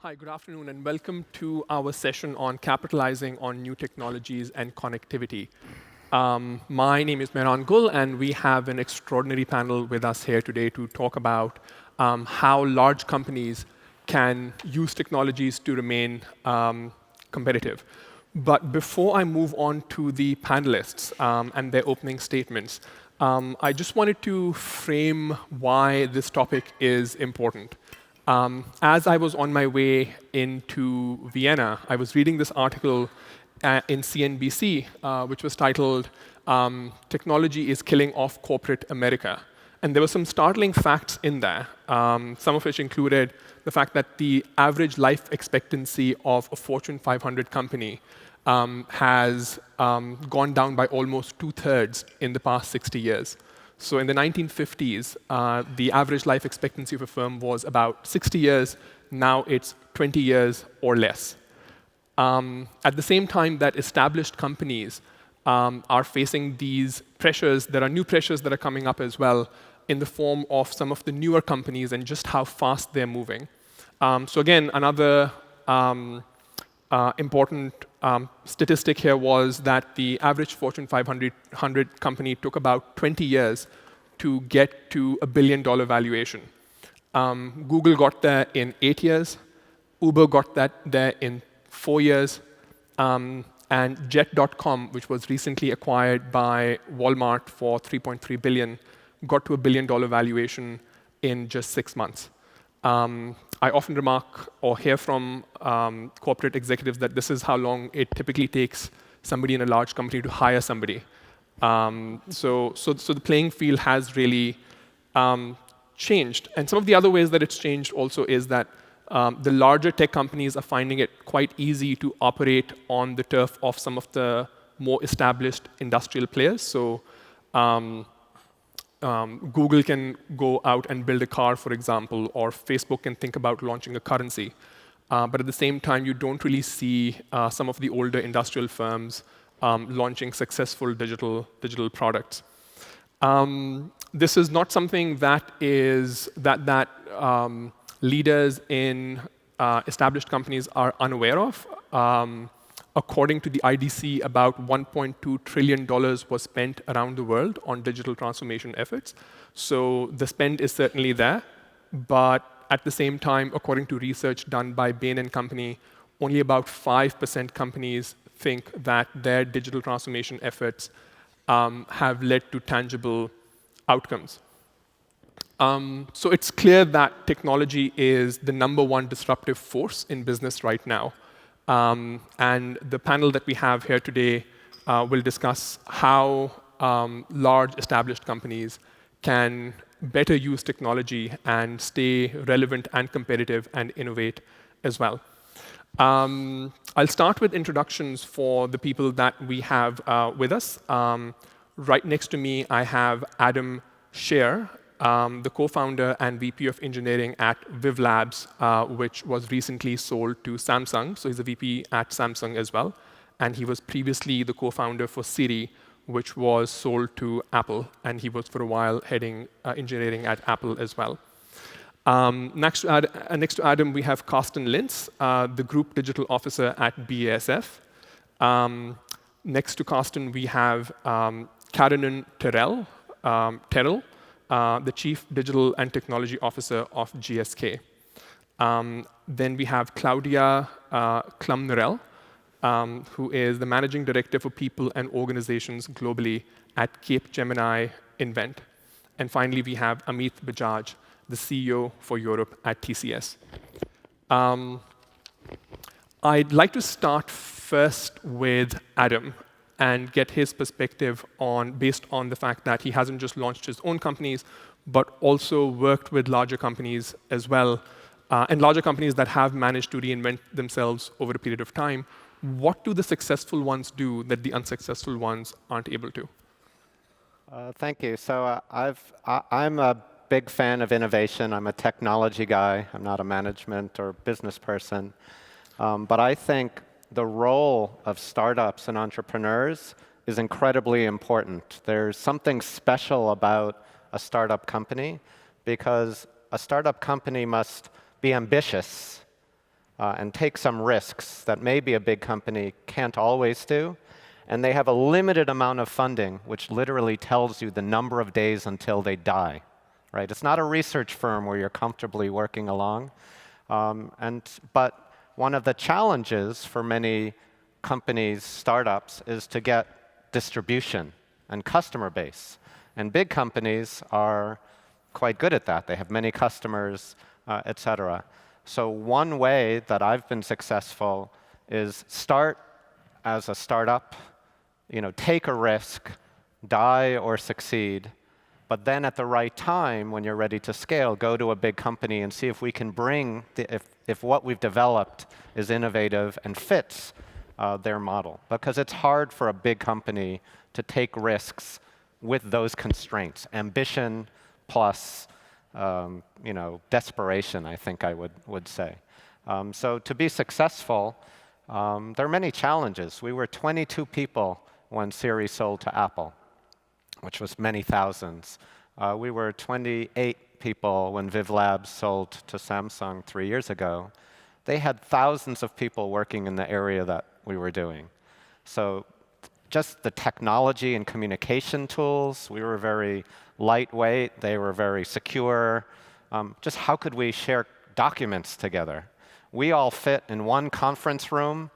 Hi, good afternoon, and welcome to our session on capitalizing on new technologies and connectivity. My name is Mehran, and we have an extraordinary panel with us here today to talk about how large companies can use technologies to remain competitive. But before I move on to the panelists and their opening statements, I just wanted to frame why this topic is important. As I was on my way into Vienna, I was reading this article in CNBC, which was titled, Technology is Killing Off Corporate America. And there were some startling facts in there, some of which included the fact that the average life expectancy of a Fortune 500 company has gone down by almost 2/3 in the past 60 years. So in the 1950s, the average life expectancy of a firm was about 60 years. Now it's 20 years or less. At the same time that established companies are facing these pressures, there are new pressures that are coming up as well in the form of some of the newer companies and just how fast they're moving. So again, another important statistic here was that the average Fortune 500 company took about 20 years to get to a $1 billion valuation. Google got there in 8 years. Uber got that there in 4 years. And Jet.com, which was recently acquired by Walmart for $3.3 billion, got to a $1 billion valuation in just 6 months. I often remark or hear from corporate executives that this is how long it typically takes somebody in a large company to hire somebody. So the playing field has really changed. And some of the other ways that it's changed also is that the larger tech companies are finding it quite easy to operate on the turf of some of the more established industrial players. So Google can go out and build a car, for example, or Facebook can think about launching a currency. But at the same time, you don't really see some of the older industrial firms launching successful digital products. This is not something that leaders in established companies are unaware of. According to the IDC, about $1.2 trillion was spent around the world on digital transformation efforts. So the spend is certainly there. But at the same time, according to research done by Bain & Company, only about 5% companies think that their digital transformation efforts have led to tangible outcomes. So it's clear that technology is the #1 disruptive force in business right now. And the panel that we have here today will discuss how large established companies can better use technology and stay relevant and competitive and innovate as well. I'll start with introductions for the people that we have with us. Right next to me, I have Adam Cheyer, the co-founder and VP of engineering at Viv Labs, which was recently sold to Samsung. So he's a VP at Samsung as well. And he was previously the co-founder for Siri, which was sold to Apple. And he was for a while heading engineering at Apple as well. Next to Adam, we have Carsten Linz, the group digital officer at BASF. Next to Carsten, we have Karenann Terrell, the Chief Digital and Technology Officer of GSK. Then we have Claudia Crummenerl, who is the Managing Director for People and Organizations globally at Capgemini Invent. And finally, we have Amit, Bajaj, the CEO for Europe at TCS. I'd like to start first with Adam and get his perspective based on the fact that he hasn't just launched his own companies, but also worked with larger companies as well, and larger companies that have managed to reinvent themselves over a period of time. What do the successful ones do that the unsuccessful ones aren't able to? Thank you. So I'm a big fan of innovation. I'm a technology guy. I'm not a management or business person. But I think the role of startups and entrepreneurs is incredibly important. There's something special about a startup company because a startup company must be ambitious, and take some risks that maybe a big company can't always do. And they have a limited amount of funding, which literally tells you the number of days until they die. Right? It's not a research firm where you're comfortably working along. But one of the challenges for many companies, startups, is to get distribution and customer base. And big companies are quite good at that. They have many customers, et cetera. So one way that I've been successful is start as a startup, take a risk, die or succeed, but then at the right time, when you're ready to scale, go to a big company and see if we can bring, if what we've developed is innovative and fits their model. Because it's hard for a big company to take risks with those constraints, ambition plus desperation, I think I would say. So to be successful, there are many challenges. We were 22 people when Siri sold to Apple, which was many thousands. We were 28 people when Viv Labs sold to Samsung 3 years ago. They had thousands of people working in the area that we were doing. So just the technology and communication tools, we were very lightweight. They were very secure. Just how could we share documents together? We all fit in one conference room.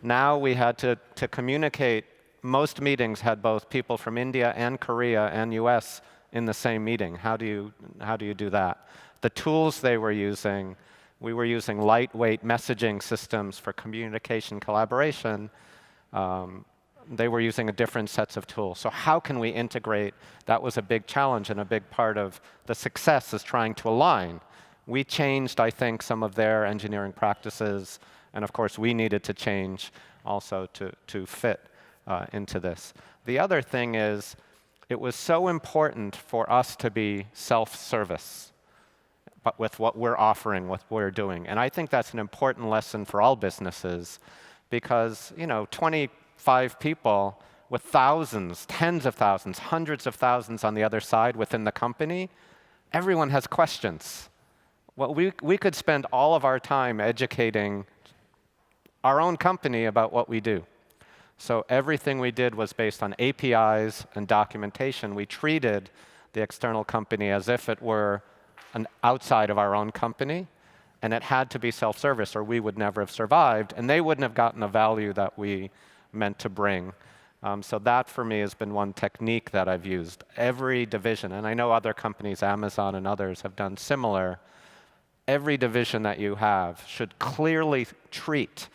Now we had to communicate. Most meetings had both people from India and Korea and US in the same meeting. How do you do that? The tools they were using, we were using lightweight messaging systems for communication collaboration. They were using different sets of tools. So how can we integrate? That was a big challenge, and a big part of the success is trying to align. We changed, I think, some of their engineering practices, and of course we needed to change also to fit into this. The other thing is, it was so important for us to be self-service, but with what we're offering, what we're doing. And I think that's an important lesson for all businesses, because 25 people with thousands, tens of thousands, hundreds of thousands on the other side within the company, everyone has questions. Well, we could spend all of our time educating our own company about what we do. So everything we did was based on APIs and documentation. We treated the external company as if it were an outside of our own company, and it had to be self-service, or we would never have survived, and they wouldn't have gotten the value that we meant to bring. So that, for me, has been one technique that I've used. Every division, and I know other companies, Amazon and others, have done similar. Every division that you have should clearly treat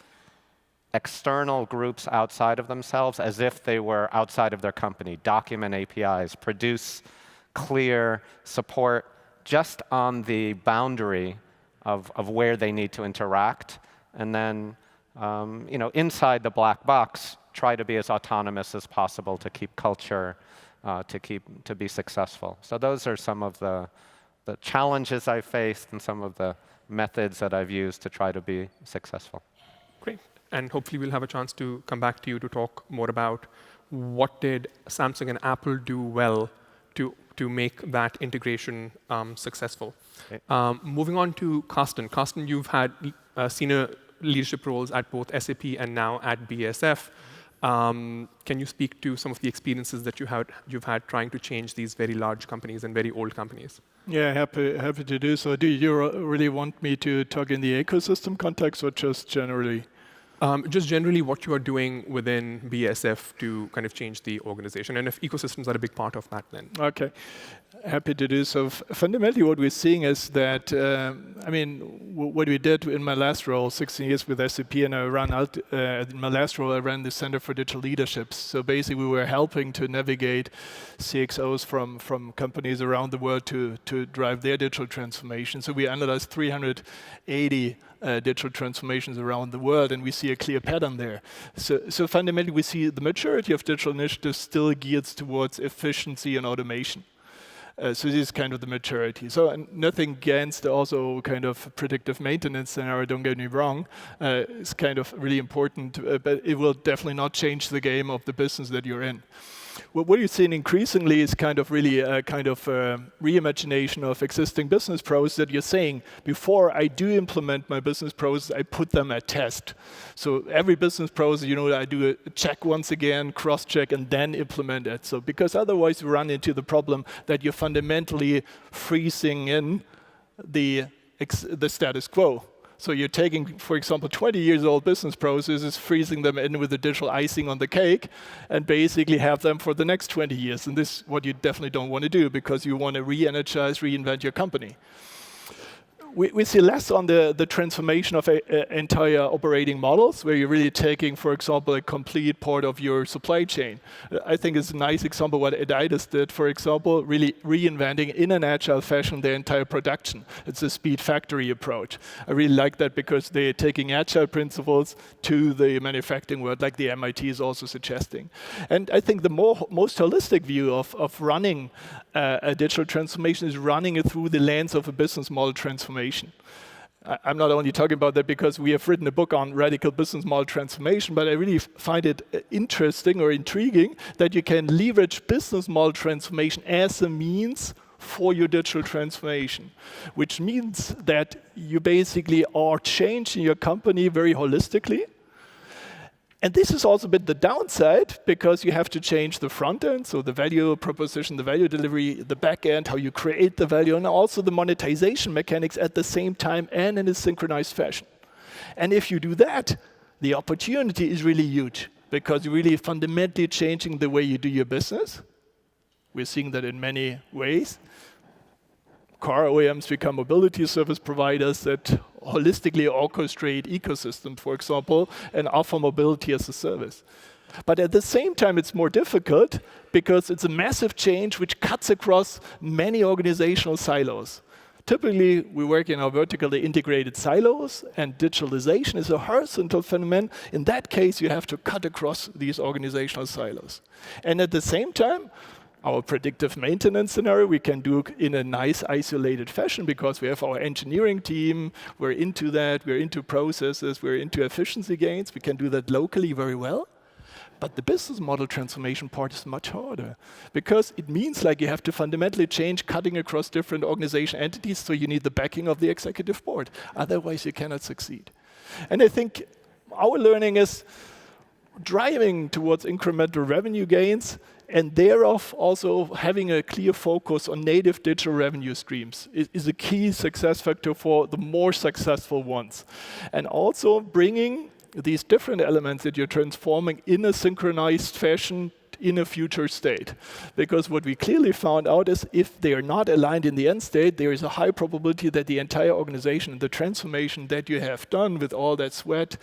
external groups outside of themselves as if they were outside of their company. Document APIs, produce clear support just on the boundary of where they need to interact. And then, inside the black box, try to be as autonomous as possible to keep culture, to be successful. So those are some of the challenges I faced and some of the methods that I've used to try to be successful. Great. And hopefully we'll have a chance to come back to you to talk more about what did Samsung and Apple do well to make that integration successful. Okay. Moving on to Carsten. Carsten, you've had senior leadership roles at both SAP and now at BASF. Can you speak to some of the experiences that you've had trying to change these very large companies and very old companies? Yeah, happy to do so. Do you really want me to talk in the ecosystem context or just generally? Just generally what you are doing within BASF to kind of change the organization, and if ecosystems are a big part of that, then. Okay, happy to do so. Fundamentally, what we're seeing is that, what we did in my last role, 16 years with SAP, and in my last role, I ran the Center for Digital Leadership. So basically, we were helping to navigate CXOs from companies around the world to drive their digital transformation. So we analyzed 380 digital transformations around the world, and we see a clear pattern there. So fundamentally, we see the majority of digital initiatives still geared towards efficiency and automation. So this is kind of the maturity. So nothing against also kind of predictive maintenance scenario, don't get me wrong. It's kind of really important, but it will definitely not change the game of the business that you're in. What you're seeing increasingly is kind of really a kind of reimagination of existing business processes that you're saying, before I do implement my business process, I put them at test. So every business process, I do a check once again, cross-check, and then implement it. So because otherwise you run into the problem that you're fundamentally freezing in the status quo. So you're taking, for example, 20 years old business processes, freezing them in with the digital icing on the cake, and basically have them for the next 20 years. And this is what you definitely don't want to do, because you want to re-energize, reinvent your company. We see less on the transformation of entire operating models, where you're really taking, for example, a complete part of your supply chain. I think it's a nice example what Adidas did, for example, really reinventing in an agile fashion their entire production. It's a speed factory approach. I really like that because they're taking agile principles to the manufacturing world, like the MIT is also suggesting. And I think the most holistic view of running a digital transformation is running it through the lens of a business model transformation. I'm not only talking about that because we have written a book on radical business model transformation, but I really find it interesting or intriguing that you can leverage business model transformation as a means for your digital transformation, which means that you basically are changing your company very holistically. And this is also a bit the downside, because you have to change the front end, so the value proposition, the value delivery, the back end, how you create the value, and also the monetization mechanics at the same time and in a synchronized fashion. And if you do that, the opportunity is really huge, because you're really fundamentally changing the way you do your business. We're seeing that in many ways. Car OEMs become mobility service providers that holistically orchestrate ecosystems, for example, and offer mobility as a service. But at the same time, it's more difficult because it's a massive change which cuts across many organizational silos. Typically, we work in our vertically integrated silos, and digitalization is a horizontal phenomenon. In that case, you have to cut across these organizational silos. And at the same time, our predictive maintenance scenario we can do in a nice isolated fashion, because we have our engineering team, we're into that, we're into processes, we're into efficiency gains, we can do that locally very well. But the business model transformation part is much harder, because it means like you have to fundamentally change, cutting across different organization entities, so you need the backing of the executive board. Otherwise you cannot succeed. And I think our learning is driving towards incremental revenue gains, and thereof also having a clear focus on native digital revenue streams is a key success factor for the more successful ones. And also bringing these different elements that you're transforming in a synchronized fashion in a future state. Because what we clearly found out is if they are not aligned in the end state, there is a high probability that the entire organization, the transformation that you have done with all that sweat,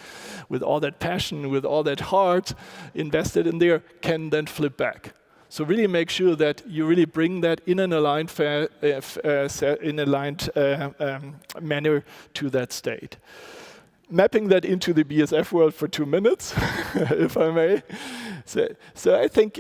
with all that passion, with all that heart invested in there, can then flip back. So really make sure that you really bring that in an aligned, manner to that state. Mapping that into the BASF world for 2 minutes, if I may. So I think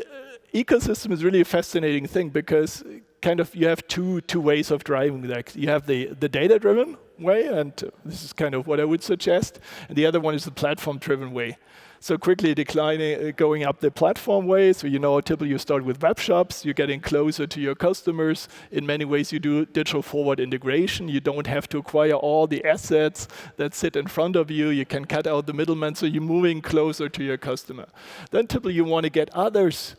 ecosystem is really a fascinating thing, because kind of you have two ways of driving that. You have the data-driven way, and this is kind of what I would suggest, and the other one is the platform-driven way. So quickly going up the platform way. So typically you start with web shops, you're getting closer to your customers. In many ways you do digital forward integration. You don't have to acquire all the assets that sit in front of you. You can cut out the middleman, so you're moving closer to your customer. Then typically you want to get others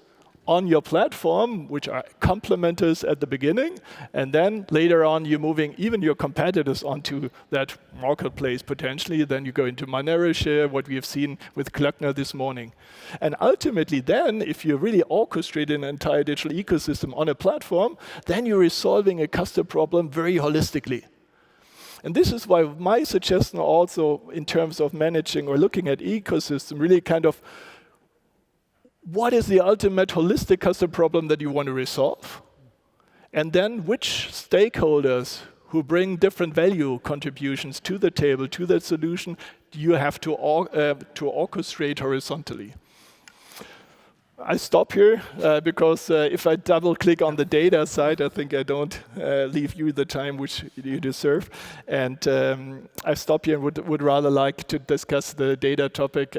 on your platform, which are complementers at the beginning, and then later on you're moving even your competitors onto that marketplace potentially. Then you go into Moneris share, what we have seen with Klöckner this morning. And ultimately then, if you really orchestrate an entire digital ecosystem on a platform, then you're resolving a customer problem very holistically. And this is why my suggestion also in terms of managing or looking at ecosystem, really kind of what is the ultimate holistic customer problem that you want to resolve? And then which stakeholders who bring different value contributions to the table, to that solution, do you have to orchestrate horizontally? I stop here because if I double click on the data side, I think I don't leave you the time which you deserve. And I stop here and would rather like to discuss the data topic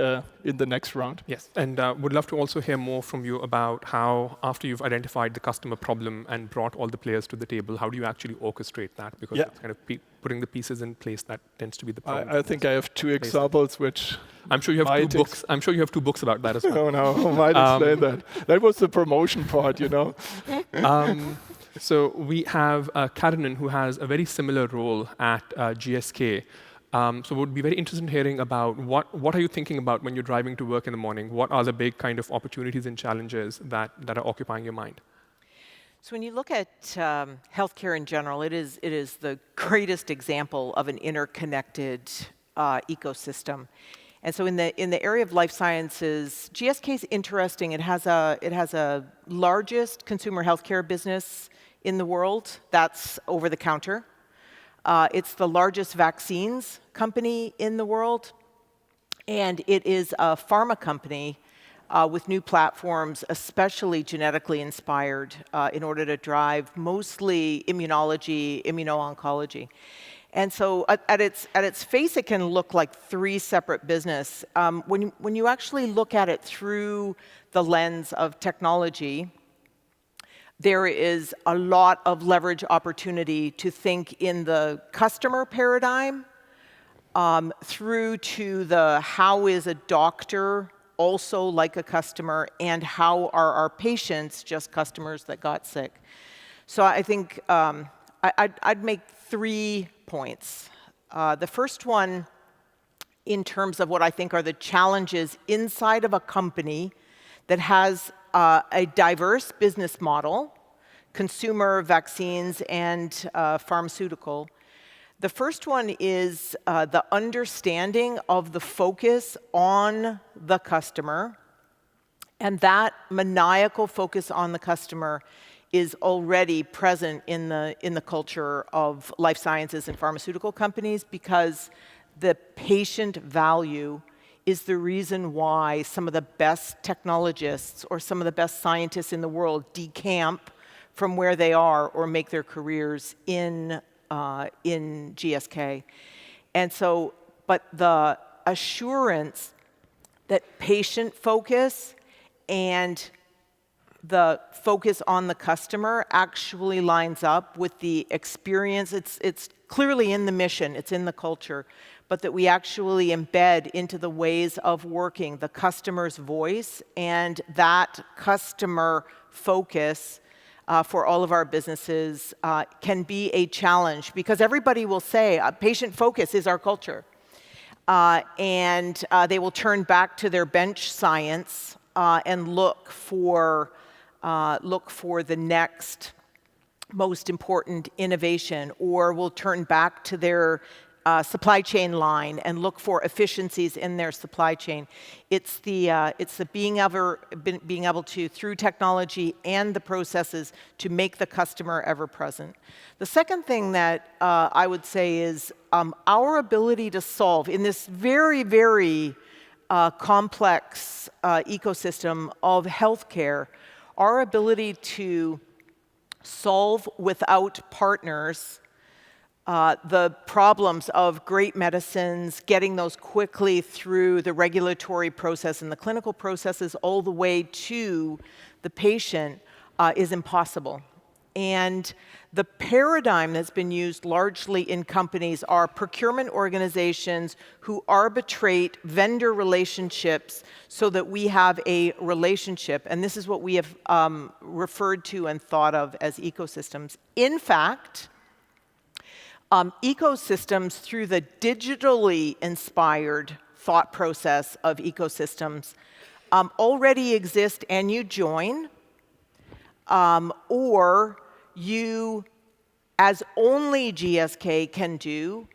in the next round. Yes, and would love to also hear more from you about how, after you've identified the customer problem and brought all the players to the table, how do you actually orchestrate that? Because it's kind of putting the pieces in place that tends to be the problem. I think I have two examples which I'm sure you have 2 books. I'm sure you have 2 books about that as well. No, I might explain that. That was the promotion part, you know. So we have Karenann, who has a very similar role at GSK. So we'd be very interested in hearing about what are you thinking about when you're driving to work in the morning? What are the big kind of opportunities and challenges that are occupying your mind? So when you look at healthcare in general, it is the greatest example of an interconnected ecosystem. And so in the area of life sciences, GSK is interesting. It has a largest consumer healthcare business in the world. That's over the counter. It's the largest vaccines company in the world. And it is a pharma company with new platforms, especially genetically inspired, in order to drive mostly immunology, immuno-oncology. And so at its face, it can look like 3 separate business. When you actually look at it through the lens of technology, there is a lot of leverage opportunity to think in the customer paradigm through to the how is a doctor also like a customer, and how are our patients just customers that got sick. So I think I'd make 3 points. The first one, in terms of what I think are the challenges inside of a company that has a diverse business model, consumer, vaccines, and pharmaceutical. The first one is the understanding of the focus on the customer, and that maniacal focus on the customer is already present in the culture of life sciences and pharmaceutical companies, because the patient value is the reason why some of the best technologists or some of the best scientists in the world decamp from where they are or make their careers in GSK. And so, but the assurance that patient focus and the focus on the customer actually lines up with the experience. It's clearly in the mission, it's in the culture, but that we actually embed into the ways of working the customer's voice, and that customer focus for all of our businesses can be a challenge, because everybody will say patient focus is our culture. And they will turn back to their bench science and look for the next most important innovation, or will turn back to their supply chain line and look for efficiencies in their supply chain. It's the being able to, through technology and the processes, to make the customer ever present. The second thing that I would say is our ability to solve in this very, very complex ecosystem of healthcare, our ability to solve without partners the problems of great medicines, getting those quickly through the regulatory process and the clinical processes all the way to the patient is impossible. And the paradigm that's been used largely in companies are procurement organizations who arbitrate vendor relationships so that we have a relationship. And this is what we have referred to and thought of as ecosystems. In fact, ecosystems, through the digitally inspired thought process of ecosystems, already exist, and you join, or you, as only GSK can do,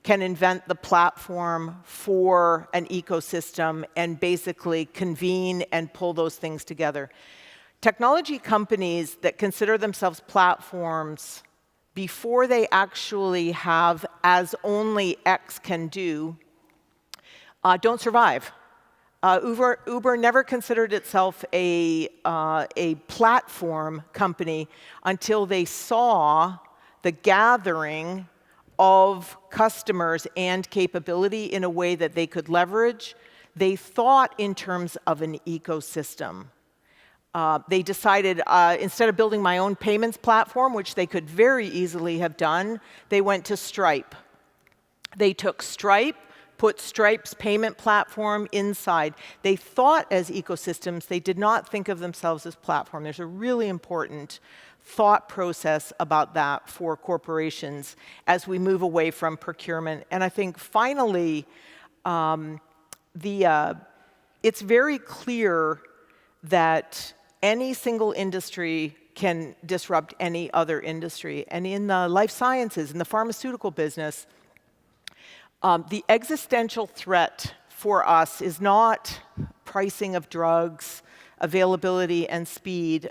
can invent the platform for an ecosystem and basically convene and pull those things together. Technology companies that consider themselves platforms, before they actually have as only X can do, don't survive. Uber never considered itself a platform company until they saw the gathering of customers and capability in a way that they could leverage. they thought in terms of an ecosystem. They decided, instead of building my own payments platform, which they could very easily have done, they went to Stripe. They took Stripe, put Stripe's payment platform inside. They thought as ecosystems. They did not think of themselves as platform. There's a really important thought process about that for corporations as we move away from procurement. And I think finally, it's very clear that any single industry can disrupt any other industry. And in the life sciences, in the pharmaceutical business, the existential threat for us is not pricing of drugs, availability, and speed.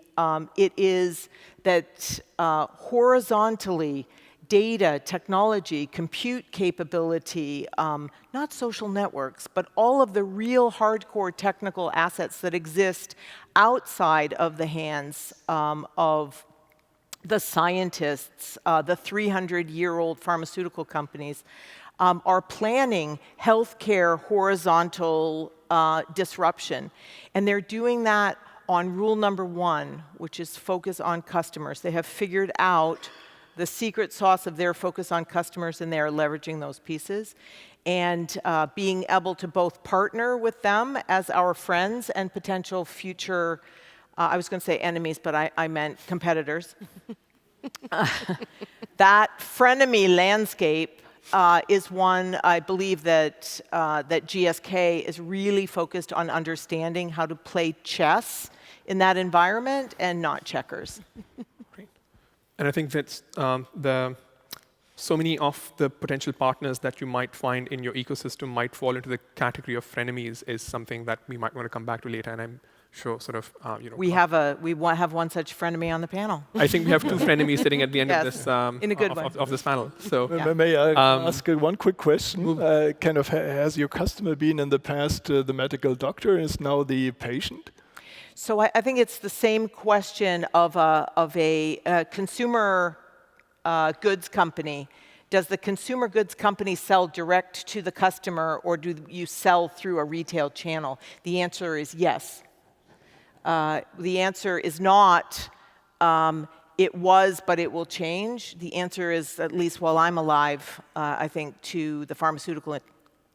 It is that horizontally, data, technology, compute capability, not social networks, but all of the real hardcore technical assets that exist outside of the hands of the scientists, the 300-year-old pharmaceutical companies, are planning healthcare horizontal disruption. And they're doing that on rule number 1, which is focus on customers. They have figured out the secret sauce of their focus on customers, and they are leveraging those pieces. And being able to both partner with them as our friends and potential future, I was going to say enemies, but I meant competitors. That frenemy landscape is one I believe that GSK is really focused on understanding how to play chess in that environment and not checkers. Great. And I think that's so many of the potential partners that you might find in your ecosystem might fall into the category of frenemies is something that we might want to come back to later. And I'm sure sort of, we have one such frenemy on the panel. I think we have 2 frenemies sitting at the end of this in a good way. Of this panel. So May I ask one quick question? Kind of, has your customer been in the past the medical doctor and is now the patient? So I think it's the same question of a consumer goods company. Does the consumer goods company sell direct to the customer, or do you sell through a retail channel? The answer is yes. The answer is not, it was, but it will change. The answer is, at least while I'm alive, I think, to the pharmaceutical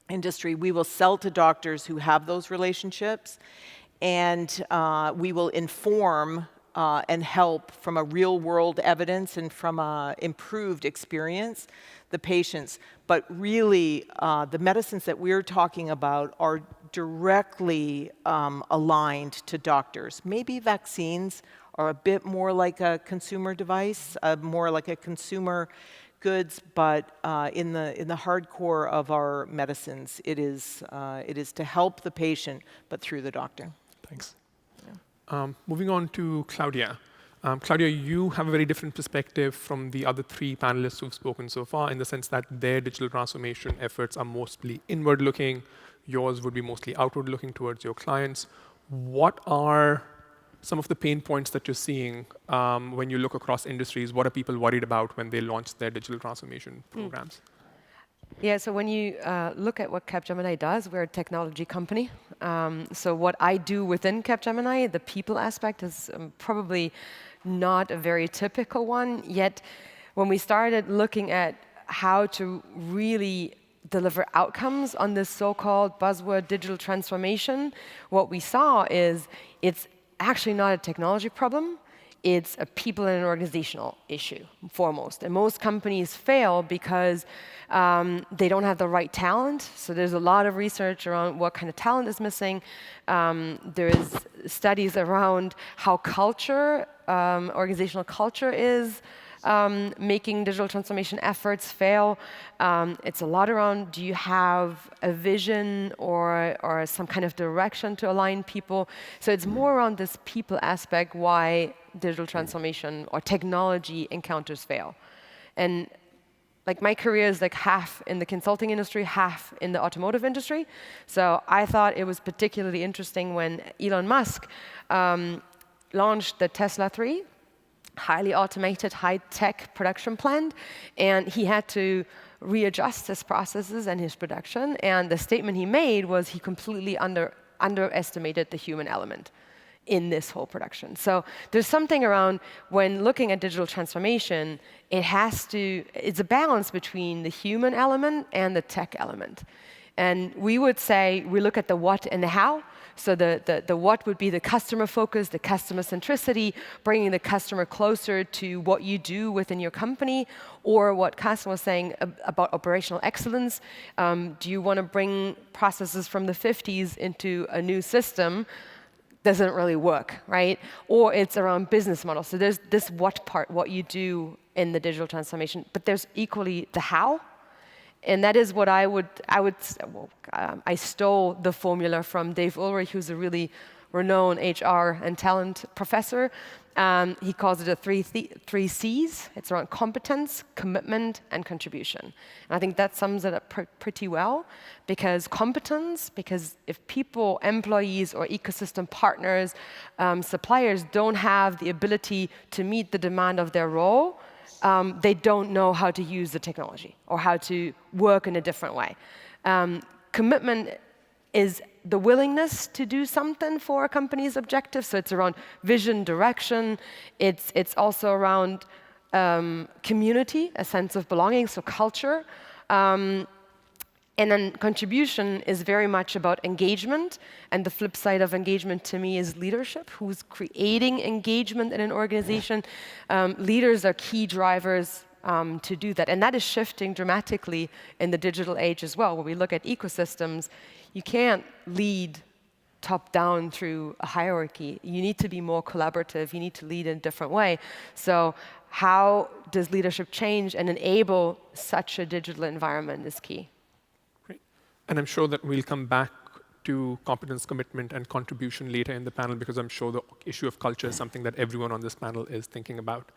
industry, we will sell to doctors who have those relationships, and we will inform and help from a real-world evidence and from an improved experience the patients. But really, the medicines that we're talking about are directly aligned to doctors. Maybe vaccines are a bit more like a consumer device, more like a consumer goods, but in the hardcore of our medicines, it is to help the patient, but through the doctor. Thanks. Moving on to Claudia. Claudia, you have a very different perspective from the other 3 panelists who've spoken so far, in the sense that their digital transformation efforts are mostly inward-looking. Yours would be mostly outward-looking towards your clients. What are some of the pain points that you're seeing when you look across industries? What are people worried about when they launch their digital transformation programs? Yeah, so when you look at what Capgemini does, we're a technology company. So what I do within Capgemini, the people aspect is probably not a very typical one. Yet when we started looking at how to really deliver outcomes on this so-called buzzword digital transformation, what we saw is it's actually not a technology problem. It's a people and an organizational issue, foremost. And most companies fail because they don't have the right talent. So there's a lot of research around what kind of talent is missing. There's studies around how culture, organizational culture is making digital transformation efforts fail. It's a lot around, do you have a vision or some kind of direction to align people? So it's more around this people aspect why digital transformation or technology encounters fail. And like my career is like half in the consulting industry, half in the automotive industry. So I thought it was particularly interesting when Elon Musk launched the Tesla 3, highly automated, high-tech production plant, and he had to readjust his processes and his production. And the statement he made was he completely underestimated the human element in this whole production. So there's something around when looking at digital transformation, it's a balance between the human element and the tech element. And we would say we look at the what and the how. So the what would be the customer focus, the customer centricity, bringing the customer closer to what you do within your company, or what Carsten was saying about operational excellence. Do you want to bring processes from the 50s into a new system? Doesn't really work, right? Or it's around business models. So there's this what part, what you do in the digital transformation, but there's equally the how. And that is what I stole the formula from Dave Ulrich, who's a really renowned HR and talent professor. He calls it a three C's. It's around competence, commitment, and contribution. And I think that sums it up pretty well, because competence, because if people, employees, or ecosystem partners, suppliers don't have the ability to meet the demand of their role, they don't know how to use the technology or how to work in a different way. Commitment is the willingness to do something for a company's objective. So it's around vision, direction. It's also around community, a sense of belonging, so culture. And then contribution is very much about engagement. And the flip side of engagement to me is leadership. Who's creating engagement in an organization? Leaders are key drivers to do that. And that is shifting dramatically in the digital age as well. When we look at ecosystems, you can't lead top-down through a hierarchy. You need to be more collaborative. You need to lead in a different way. So how does leadership change and enable such a digital environment is key. Great. And I'm sure that we'll come back to competence, commitment, and contribution later in the panel, because I'm sure the issue of culture is something that everyone on this panel is thinking about.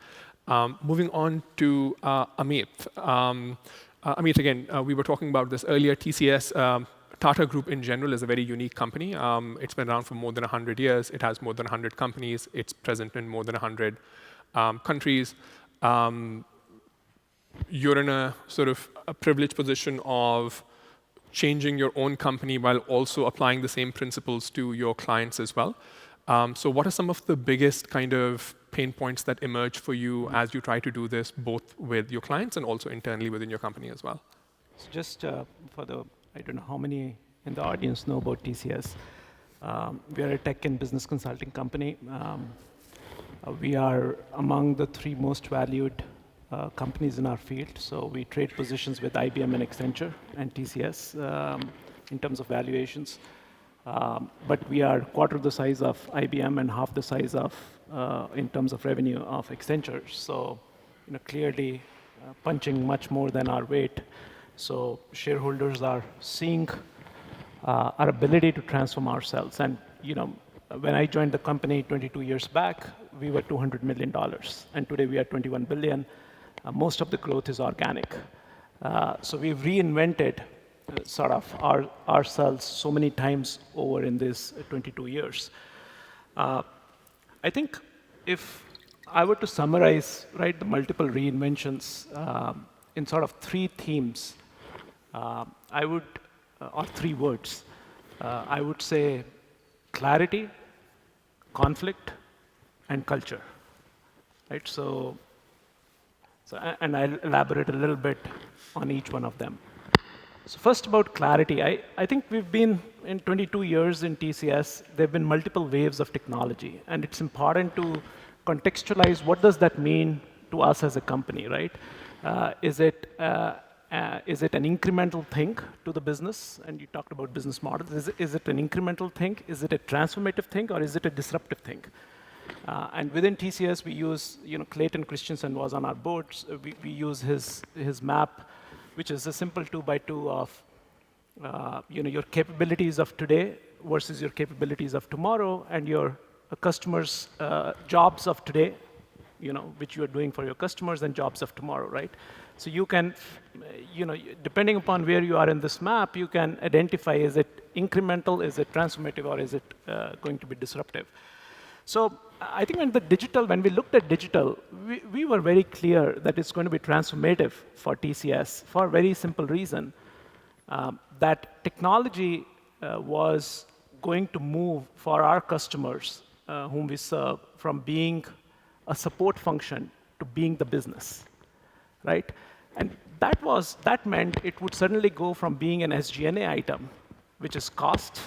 Moving on to Amit. Amit, again, we were talking about this earlier. TCS, Tata Group in general, is a very unique company. It's been around for more than 100 years. It has more than 100 companies. It's present in more than 100 countries. You're in a sort of a privileged position of changing your own company while also applying the same principles to your clients as well. So what are some of the biggest kind of pain points that emerge for you as you try to do this, both with your clients and also internally within your company as well? So just for the, I don't know how many in the audience know about TCS. We are a tech and business consulting company. We are among the 3 most valued companies in our field. So we trade positions with IBM and Accenture and TCS in terms of valuations. But we are quarter the size of IBM and half the size of, in terms of revenue, of Accenture. So clearly punching much more than our weight. So shareholders are seeing our ability to transform ourselves. And when I joined the company 22 years back, we were $200 million. And today we are 21 billion. Most of the growth is organic. So we've reinvented sort of ourselves so many times over in this 22 years. I think if I were to summarize, right, the multiple reinventions in sort of 3 themes, I would, or 3 words, I would say clarity, conflict, and culture, right? So and I'll elaborate a little bit on each one of them. So first about clarity, I think we've been in 22 years in TCS, there have been multiple waves of technology, and it's important to contextualize what does that mean to us as a company, right? Is it an incremental thing to the business? And you talked about business models. Is it an incremental thing? Is it a transformative thing? Or is it a disruptive thing? And within TCS, we use, Clayton Christensen was on our board. We use his map, which is a simple 2x2 of, your capabilities of today versus your capabilities of tomorrow, and your customers' jobs of today, which you are doing for your customers, and jobs of tomorrow, right? So you can, depending upon where you are in this map, you can identify, is it incremental, is it transformative, or is it going to be disruptive? So I think when we looked at digital, we were very clear that it's going to be transformative for TCS for a very simple reason, that technology was going to move for our customers whom we serve from being a support function to being the business, right? And that meant it would suddenly go from being an SG&A item, which is cost,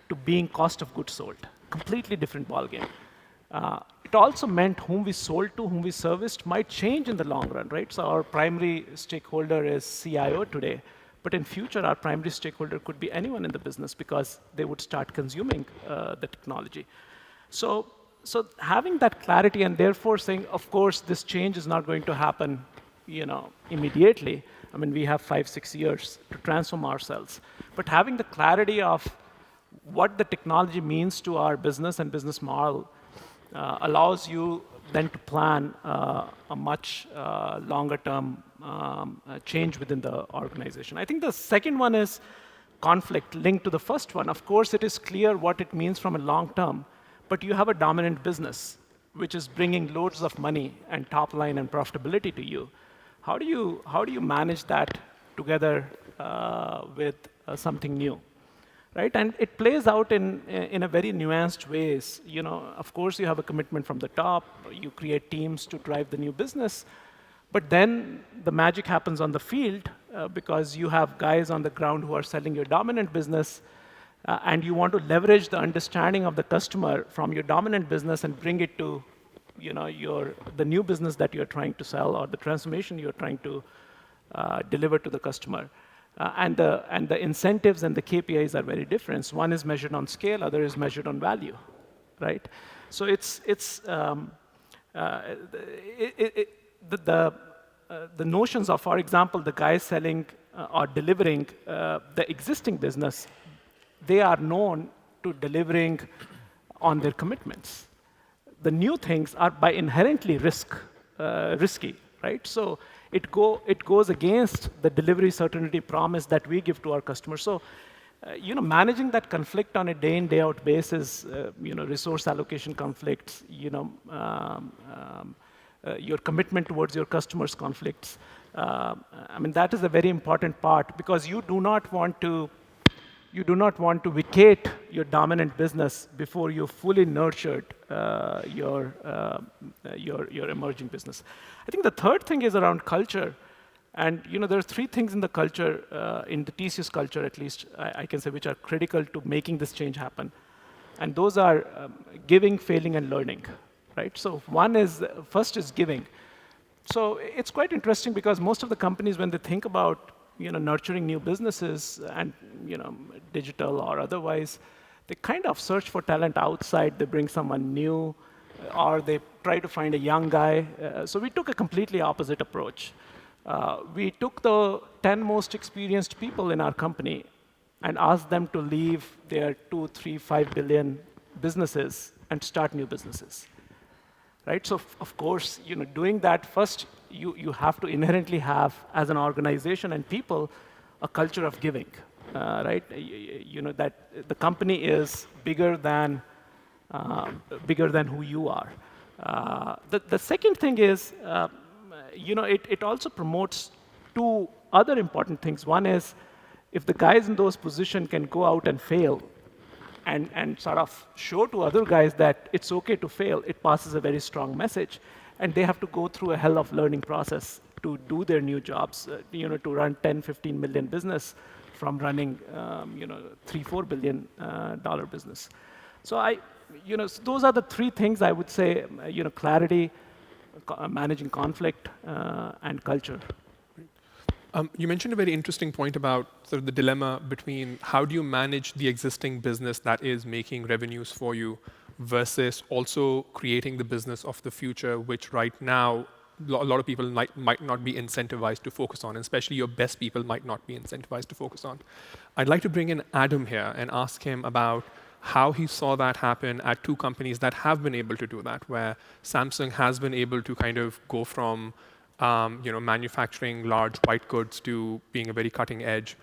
to being cost of goods sold. Completely different ballgame. It also meant whom we sold to, whom we serviced might change in the long run, right? So our primary stakeholder is CIO today, but in future our primary stakeholder could be anyone in the business because they would start consuming the technology. So having that clarity and therefore saying, of course, this change is not going to happen, immediately. I mean, we have 5-6 years to transform ourselves. But having the clarity of what the technology means to our business and business model allows you then to plan a much longer term change within the organization. I think the second one is conflict linked to the first one. Of course, it is clear what it means from a long term, but you have a dominant business, which is bringing loads of money and top line and profitability to you. How do you manage that together with something new? Right, and it plays out in a very nuanced ways. Of course, you have a commitment from the top. You create teams to drive the new business, but then the magic happens on the field because you have guys on the ground who are selling your dominant business, and you want to leverage the understanding of the customer from your dominant business and bring it to, the new business that you're trying to sell or the transformation you're trying to deliver to the customer. And the incentives and the KPIs are very different. One is measured on scale, other is measured on value, right? So the notions of, for example, the guys selling or delivering the existing business, they are known to delivering on their commitments. The new things are by inherently risky, right? So it goes against the delivery certainty promise that we give to our customers. So, managing that conflict on a day in, day out basis, resource allocation conflicts, your commitment towards your customers' conflicts. That is a very important part because you do not want to vacate your dominant business before you fully nurtured your emerging business. I think the third thing is around culture. And there are 3 things in the culture, in the TCS culture at least, I can say, which are critical to making this change happen. And those are giving, failing, and learning, right? So first is giving. So it's quite interesting because most of the companies, when they think about nurturing new businesses and digital or otherwise, they kind of search for talent outside. They bring someone new, or they try to find a young guy. So we took a completely opposite approach. We took the 10 most experienced people in our company and asked them to leave their 2, 3, 5 billion businesses and start new businesses. Right? So of course, doing that first, you have to inherently have, as an organization and people, a culture of giving. Right? That the company is bigger than who you are. The second thing is, it also promotes 2 other important things. One is, if the guys in those positions can go out and fail, and sort of show to other guys that it's okay to fail, it passes a very strong message. And they have to go through a hell of learning process to do their new jobs, to run 10, 15 million business from running, $3-4 billion business. So those are the 3 things I would say, clarity, managing conflict, and culture. You mentioned a very interesting point about sort of the dilemma between how do you manage the existing business that is making revenues for you versus also creating the business of the future, which right now a lot of people might not be incentivized to focus on, especially your best people might not be incentivized to focus on. I'd like to bring in Adam here and ask him about how he saw that happen at 2 companies that have been able to do that, where Samsung has been able to kind of go from manufacturing large white goods to being a very cutting edge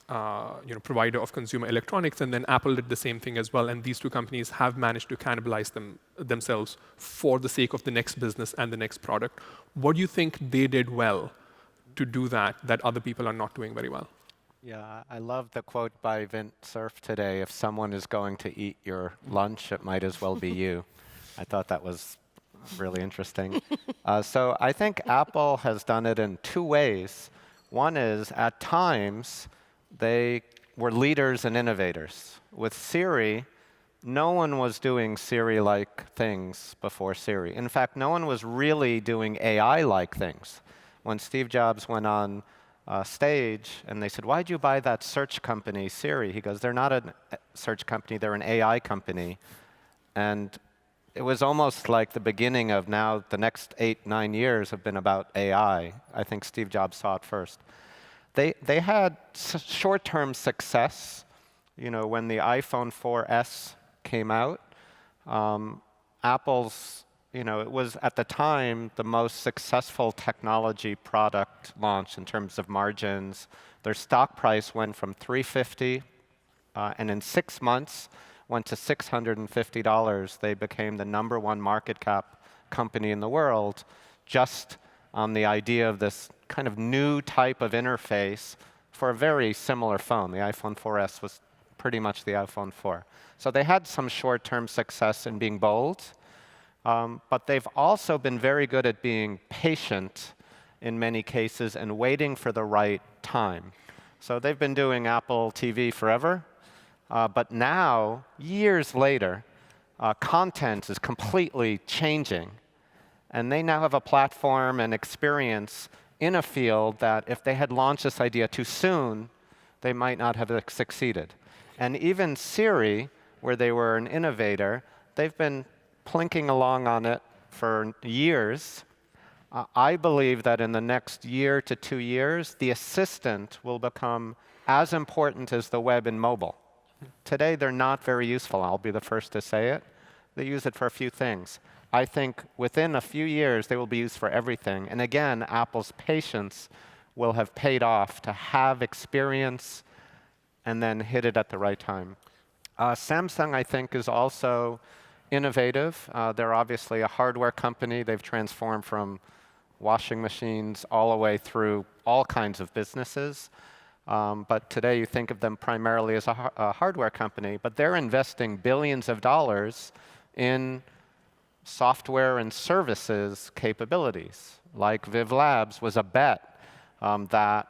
provider of consumer electronics, and then Apple did the same thing as well. And these two companies have managed to cannibalize themselves for the sake of the next business and the next product. What do you think they did well to do that other people are not doing very well? Yeah, I love the quote by Vint Cerf today, if someone is going to eat your lunch, it might as well be you. I thought that was really interesting. So I think Apple has done it in two ways. One is, at times, they were leaders and innovators. With Siri, no one was doing Siri-like things before Siri. In fact, no one was really doing AI-like things. When Steve Jobs went on stage and they said, "Why'd you buy that search company, Siri?" He goes, "They're not a search company, they're an AI company." And it was almost like the beginning of now the next 8-9 years have been about AI. I think Steve Jobs saw it first. They had short-term success. When the iPhone 4S came out, Apple's, it was at the time the most successful technology product launch in terms of margins. Their stock price went from $350, and in 6 months went to $650. They became the #1 market cap company in the world, just on the idea of this kind of new type of interface for a very similar phone. The iPhone 4S was pretty much the iPhone 4. So they had some short-term success in being bold, but they've also been very good at being patient in many cases and waiting for the right time. So they've been doing Apple TV forever, but now, years later, content is completely changing. And they now have a platform and experience in a field that if they had launched this idea too soon, they might not have succeeded. And even Siri, where they were an innovator, they've been plinking along on it for years. I believe that in the next year to 2 years, the assistant will become as important as the web and mobile. Today, they're not very useful. I'll be the first to say it. They use it for a few things. I think within a few years, they will be used for everything. And again, Apple's patience will have paid off to have experience and then hit it at the right time. Samsung, I think, is also innovative. They're obviously a hardware company. They've transformed from washing machines all the way through all kinds of businesses. But today, you think of them primarily as a hardware company. But they're investing billions of dollars in software and services capabilities. Like Viv Labs was a bet that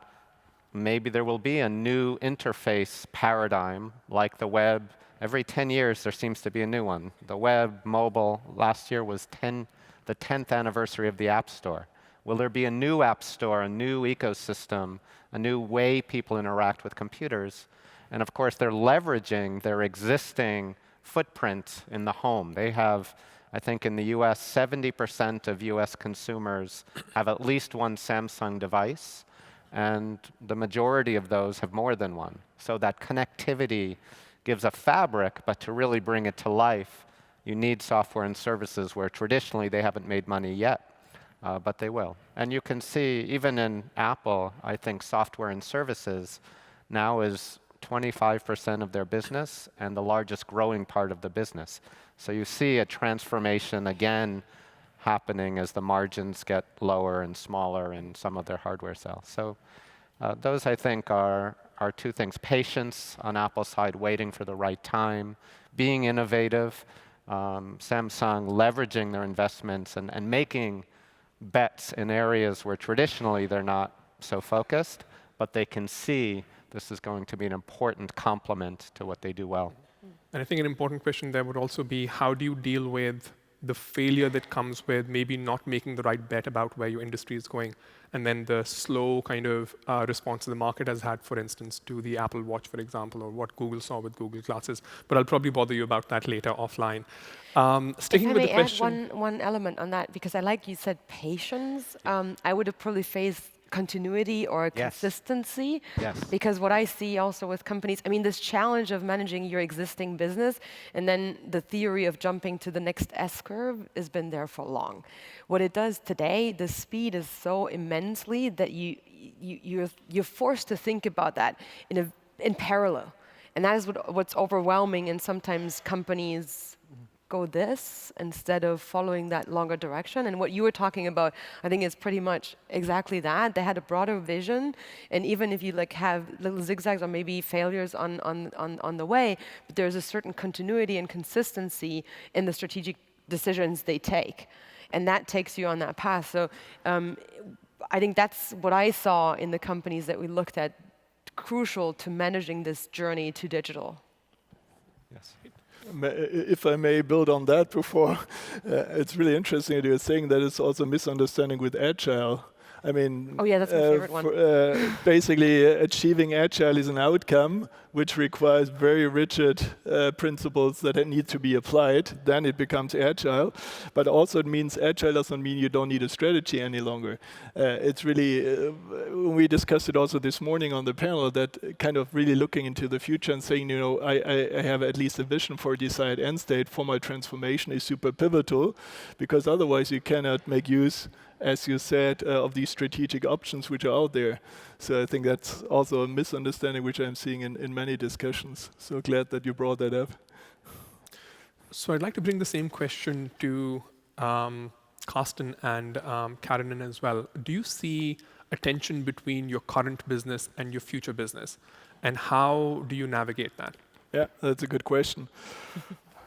maybe there will be a new interface paradigm like the web. Every 10 years, there seems to be a new one. The web, mobile, last year was the 10th anniversary of the App Store. Will there be a new App Store, a new ecosystem, a new way people interact with computers? And of course, they're leveraging their existing footprint in the home. They have, I think in the US, 70% of US consumers have at least one Samsung device, and the majority of those have more than one. So that connectivity gives a fabric, but to really bring it to life, you need software and services where traditionally they haven't made money yet, but they will. And you can see, even in Apple, I think software and services now is 25% of their business and the largest growing part of the business. So you see a transformation again happening as the margins get lower and smaller in some of their hardware sales. So those, I think, are two things. Patience on Apple's side, waiting for the right time, being innovative, Samsung leveraging their investments and making bets in areas where traditionally they're not so focused, but they can see this is going to be an important complement to what they do well. And I think an important question there would also be, how do you deal with the failure that comes with maybe not making the right bet about where your industry is going, and then the slow kind of response the market has had, for instance, to the Apple Watch, for example, or what Google saw with Google Glasses. But I'll probably bother you about that later offline. Sticking with the question. Add one element on that, because I like you said patience. I would have probably faced continuity or consistency. Yes. Because what I see also with companies, I mean, this challenge of managing your existing business and then the theory of jumping to the next S-curve has been there for long. What it does today, the speed is so immensely that you're forced to think about that in a in parallel. And that is what's overwhelming, and sometimes companies go this instead of following that longer direction. And what you were talking about, I think, is pretty much exactly that. They had a broader vision, and even if you like have little zigzags or maybe failures on the way, but there's a certain continuity and consistency in the strategic decisions they take, and that takes you on that path. So I think that's what I saw in the companies that we looked at, crucial to managing this journey to digital. Yes. If I may build on that before, it's really interesting that you're saying that it's also a misunderstanding with Agile. I mean, oh yeah, that's my favorite one. Basically, achieving Agile is an outcome which requires very rigid principles that need to be applied. Then it becomes Agile. But also it means Agile doesn't mean you don't need a strategy any longer. It's really, we discussed it also this morning on the panel, that kind of really looking into the future and saying, you know, I have at least a vision for a desired end state for my transformation is super pivotal, because otherwise you cannot make use, as you said, of these strategic options which are out there. So I think that's also a misunderstanding which I'm seeing in many discussions. So glad that you brought that up. So I'd like to bring the same question to Carsten and Karenann as well. Do you see a tension between your current business and your future business? And how do you navigate that? Yeah, that's a good question.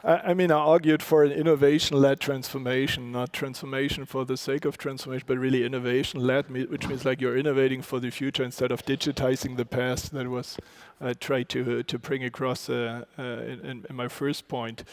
I mean, I argued for an innovation-led transformation, not transformation for the sake of transformation, but really innovation-led, which means like you're innovating for the future instead of digitizing the past. That was I tried to bring across in my first point.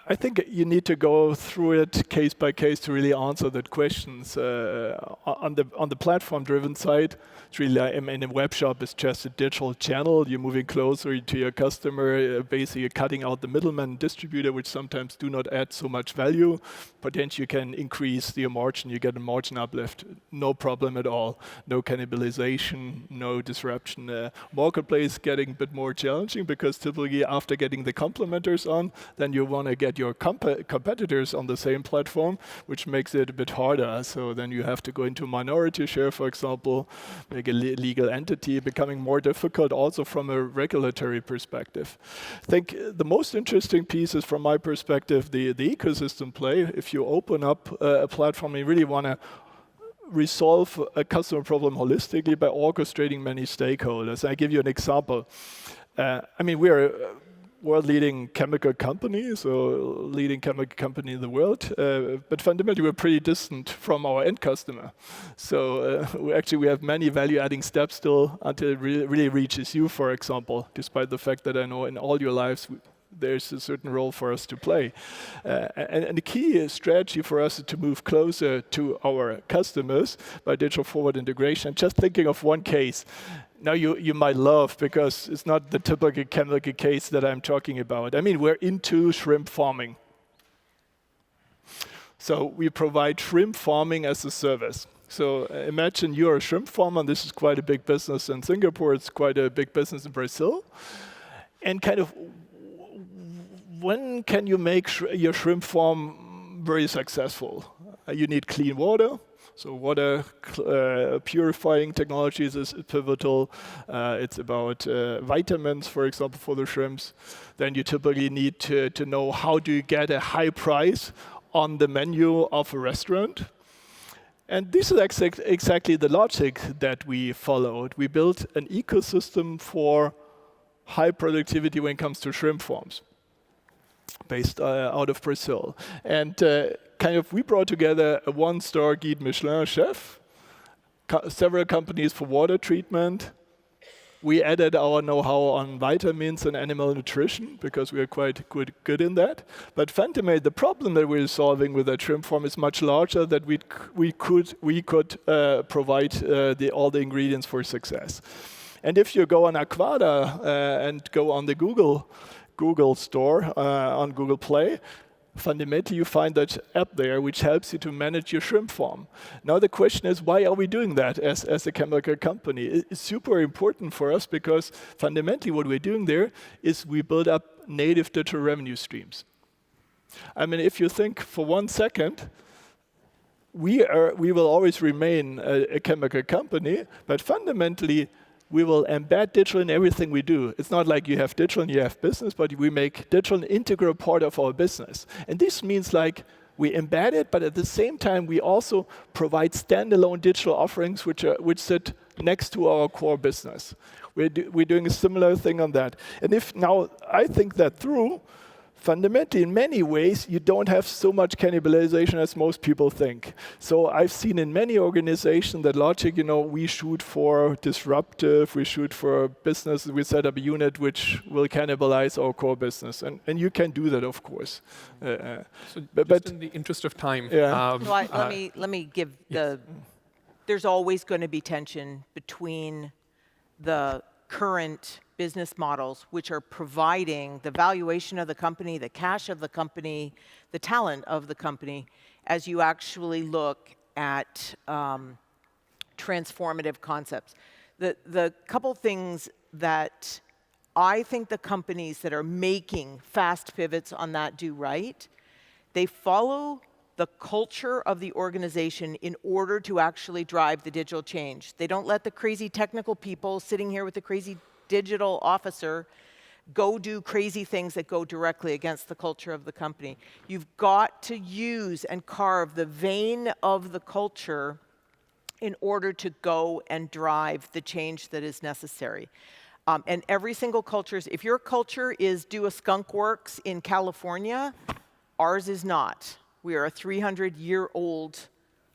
I think you need to go through it case by case to really answer that questions. On the platform-driven side, it's really, I mean, a web shop is just a digital channel. You're moving closer to your customer, basically cutting out the middleman distributor, which sometimes do not add so much value. Potentially you can increase your margin, you get a margin uplift. No problem at all. No cannibalization, no disruption. Marketplace getting a bit more challenging because typically after getting the complementers on, then you want to get your competitors on the same platform, which makes it a bit harder. So then you have to go into minority share, for example, make a legal entity, becoming more difficult also from a regulatory perspective. I think the most interesting piece is, from my perspective, the ecosystem play. If you open up a platform, you really want to resolve a customer problem holistically by orchestrating many stakeholders. I give you an example. I mean, we are world-leading chemical company, so leading chemical company in the world, but fundamentally we're pretty distant from our end customer. So we have many value-adding steps still until it really reaches you, for example, despite the fact that I know in all your lives there's a certain role for us to play. And the key strategy for us is to move closer to our customers by digital forward integration. Just thinking of one case. Now you might laugh because it's not the typical chemical case that I'm talking about. I mean, we're into shrimp farming. So we provide shrimp farming as a service. So imagine you're a shrimp farmer, and this is quite a big business in Singapore, it's quite a big business in Brazil. And kind of, when can you make your shrimp farm very successful? You need clean water. So water purifying technologies is pivotal. It's about vitamins, for example, for the shrimps. Then you typically need to know how do you get a high price on the menu of a restaurant. And this is exactly the logic that we followed. We built an ecosystem for high productivity when it comes to shrimp farms, based out of Brazil. And kind of we brought together a one-star Guide Michelin chef, several companies for water treatment. We added our know-how on vitamins and animal nutrition because we are quite good in that. But fundamentally, the problem that we're solving with that shrimp farm is much larger that we could provide all the ingredients for success. And if you go on Aquada and go on the Google store on Google Play, fundamentally you find that app there which helps you to manage your shrimp farm. Now the question is, why are we doing that as a chemical company? It's super important for us because fundamentally what we're doing there is we build up native digital revenue streams. I mean, if you think for 1 second, we will always remain a chemical company, but fundamentally we will embed digital in everything we do. It's not like you have digital and you have business, but we make digital an integral part of our business. And this means like we embed it, but at the same time, we also provide standalone digital offerings which sit next to our core business. We're doing a similar thing on that. And if now I think that through, fundamentally, in many ways, you don't have so much cannibalization as most people think. So I've seen in many organizations that logic, we shoot for disruptive, we shoot for business, we set up a unit which will cannibalize our core business. And you can do that, of course. But in the interest of time. Yeah. Let me give there's always going to be tension between the current business models, which are providing the valuation of the company, the cash of the company, the talent of the company, as you actually look at transformative concepts. The couple things that I think the companies that are making fast pivots on that do right, they follow the culture of the organization in order to actually drive the digital change. They don't let the crazy technical people sitting here with the crazy digital officer go do crazy things that go directly against the culture of the company. You've got to use and carve the vein of the culture in order to go and drive the change that is necessary. And every single culture, if your culture is do a skunk works in California, ours is not. We are a 300-year-old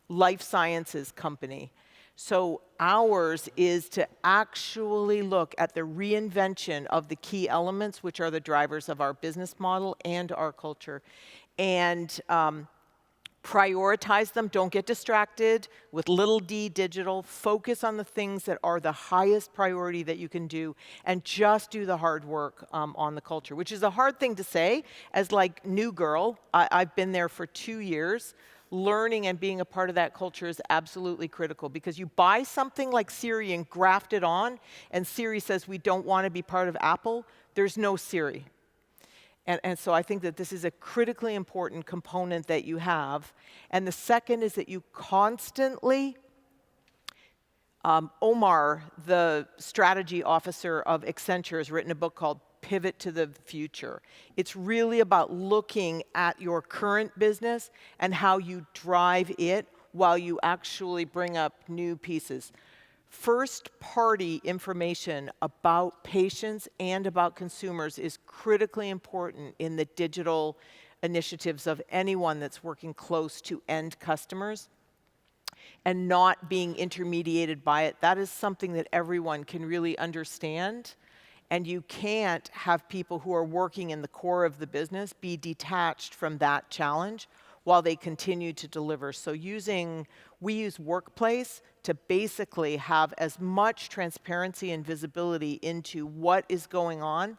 life sciences company. So ours is to actually look at the reinvention of the key elements, which are the drivers of our business model and our culture, and prioritize them. Don't get distracted with little d digital. Focus on the things that are the highest priority that you can do, and just do the hard work on the culture, which is a hard thing to say as like new girl. I've been there for 2 years. Learning and being a part of that culture is absolutely critical, because you buy something like Siri and graft it on, and Siri says we don't want to be part of Apple. There's no Siri. And so I think that this is a critically important component that you have. And the second is that you constantly, Omar, the strategy officer of Accenture, has written a book called Pivot to the Future. It's really about looking at your current business and how you drive it while you actually bring up new pieces. First-party information about patients and about consumers is critically important in the digital initiatives of anyone that's working close to end customers, and not being intermediated by it. That is something that everyone can really understand, and you can't have people who are working in the core of the business be detached from that challenge while they continue to deliver. So we use Workplace to basically have as much transparency and visibility into what is going on,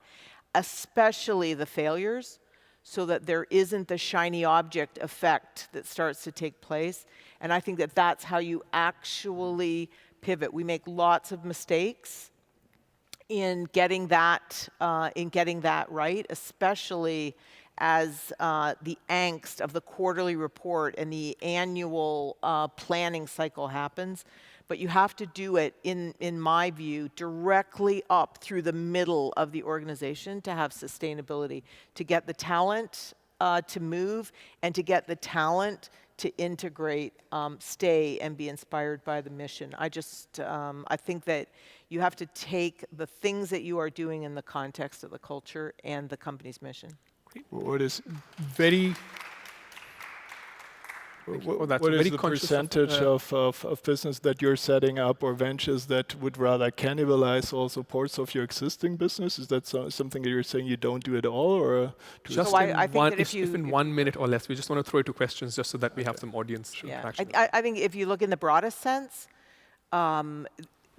especially the failures, so that there isn't the shiny object effect that starts to take place. And I think that that's how you actually pivot. We make lots of mistakes in getting that right, especially as the angst of the quarterly report and the annual planning cycle happens. But you have to do it, in my view, directly up through the middle of the organization to have sustainability, to get the talent to move, and to get the talent to integrate, stay, and be inspired by the mission. I think that you have to take the things that you are doing in the context of the culture and the company's mission. What is very... What is the percentage of business that you're setting up or ventures that would rather cannibalize also parts of your existing business? Is that something that you're saying you don't do at all, or just in 1 minute or less? We just want to throw 2 questions just so that we have some audience interaction. I think if you look in the broadest sense,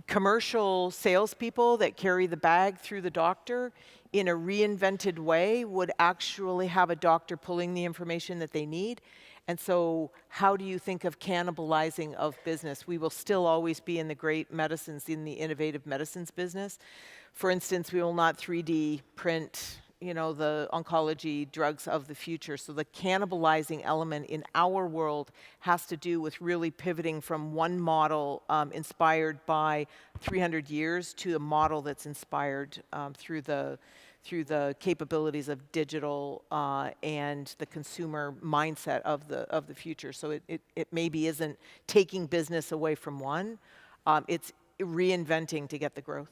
commercial salespeople that carry the bag through the doctor in a reinvented way would actually have a doctor pulling the information that they need. And so how do you think of cannibalizing of business? We will still always be in the great medicines, in the innovative medicines business. For instance, we will not 3D print the oncology drugs of the future. So the cannibalizing element in our world has to do with really pivoting from one model inspired by 300 years to a model that's inspired through the capabilities of digital and the consumer mindset of the future. So it maybe isn't taking business away from one, it's reinventing to get the growth.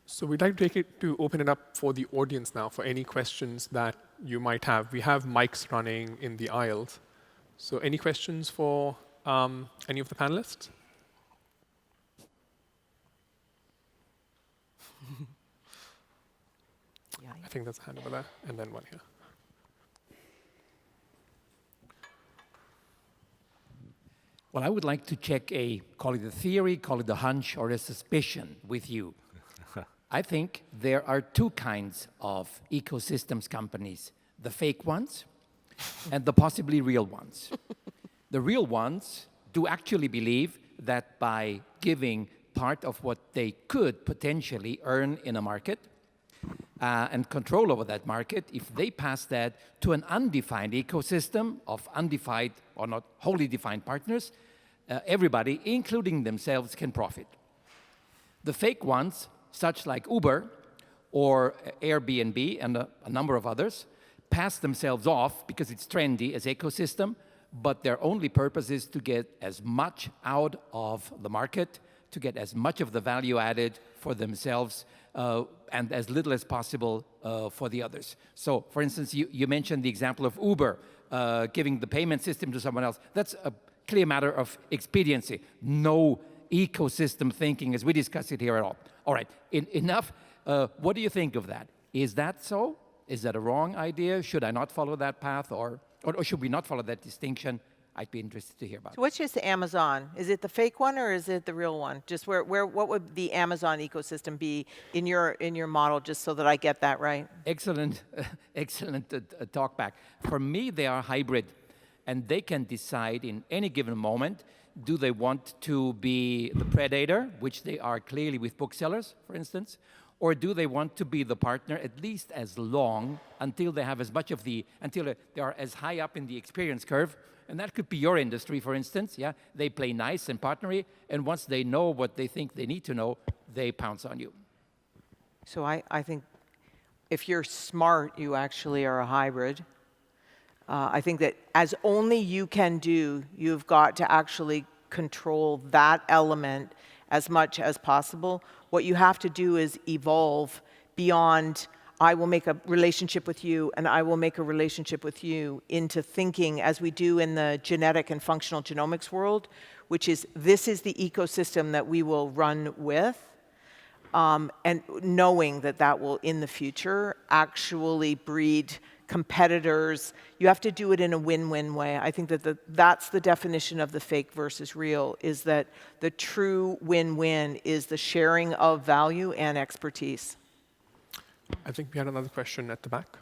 So we'd like to open it up for the audience now for any questions that you might have. We have mics running in the aisles. So any questions for any of the panelists? I think there's a hand over there, and then one here. Well, I would like to check call it a theory, call it a hunch, or a suspicion with you. I think there are two kinds of ecosystems companies, the fake ones and the possibly real ones. The real ones do actually believe that by giving part of what they could potentially earn in a market and control over that market, if they pass that to an undefined ecosystem of undefined or not wholly defined partners, everybody, including themselves, can profit. The fake ones, such like Uber or Airbnb and a number of others, pass themselves off because it's trendy as ecosystem, but their only purpose is to get as much out of the market, to get as much of the value added for themselves and as little as possible for the others. So, for instance, you mentioned the example of Uber giving the payment system to someone else. That's a clear matter of expediency. No ecosystem thinking as we discuss it here at all. All right, enough. What do you think of that? Is that so? Is that a wrong idea? Should I not follow that path, or should we not follow that distinction? I'd be interested to hear about So what's just Amazon? Is it the fake one or is it the real one? Just what would the Amazon ecosystem be in your model, just so that I get that right? Excellent, excellent talk back. For me, they are hybrid, and they can decide in any given moment, do they want to be the predator, which they are clearly with booksellers, for instance, or do they want to be the partner at least as long until they have as much of until they are as high up in the experience curve? And that could be your industry, for instance. Yeah, they play nice and partnery, and once they know what they think they need to know, they pounce on you. So I think if you're smart, you actually are a hybrid. I think that as only you can do, you've got to actually control that element as much as possible. What you have to do is evolve beyond, I will make a relationship with you and I will make a relationship with you, into thinking as we do in the genetic and functional genomics world, which is this is the ecosystem that we will run with, and knowing that that will in the future actually breed competitors. You have to do it in a win-win way. I think that that's the definition of the fake versus real, is that the true win-win is the sharing of value and expertise. I think we had another question at the back.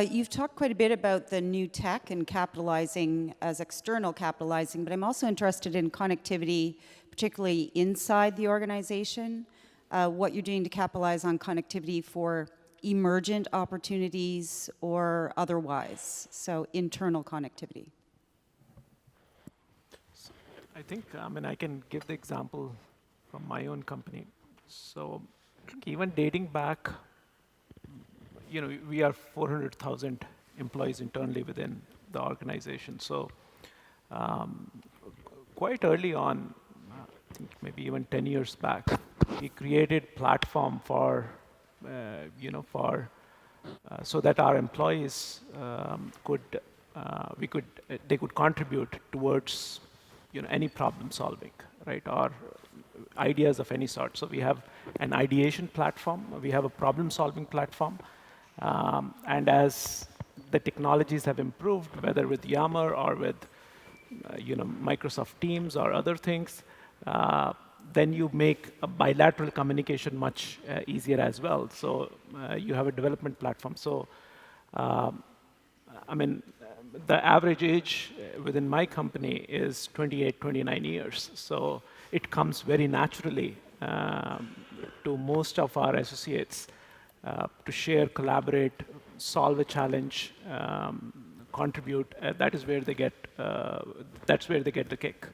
You've talked quite a bit about the new tech and capitalizing as external capitalizing, but I'm also interested in connectivity, particularly inside the organization, what you're doing to capitalize on connectivity for emergent opportunities or otherwise, so internal connectivity. I think, I can give the example from my own company. So even dating back, we are 400,000 employees internally within the organization. So quite early on, I think maybe even 10 years back, we created platform for so that our employees they could contribute towards any problem solving, right, or ideas of any sort. So we have an ideation platform, we have a problem solving platform, and as the technologies have improved, whether with Yammer or with Microsoft Teams or other things, then you make a bilateral communication much easier as well. So you have a development platform. So, the average age within my company is 28, 29 years. So it comes very naturally to most of our associates to share, collaborate, solve a challenge, contribute. That is where they get. That's where they get the kick.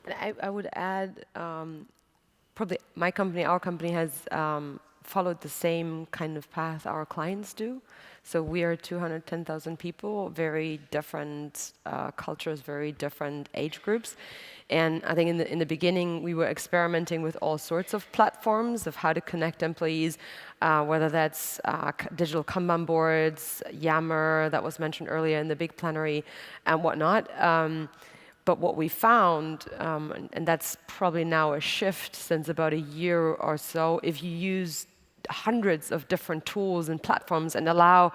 And I would add, probably my company, our company has followed the same kind of path our clients do. So we are 210,000 people, very different cultures, very different age groups. And I think in the beginning, we were experimenting with all sorts of platforms of how to connect employees, whether that's digital Kanban boards, Yammer, that was mentioned earlier in the big plenary, and whatnot. But what we found, and that's probably now a shift since about a year or so, if you use hundreds of different tools and platforms and allow,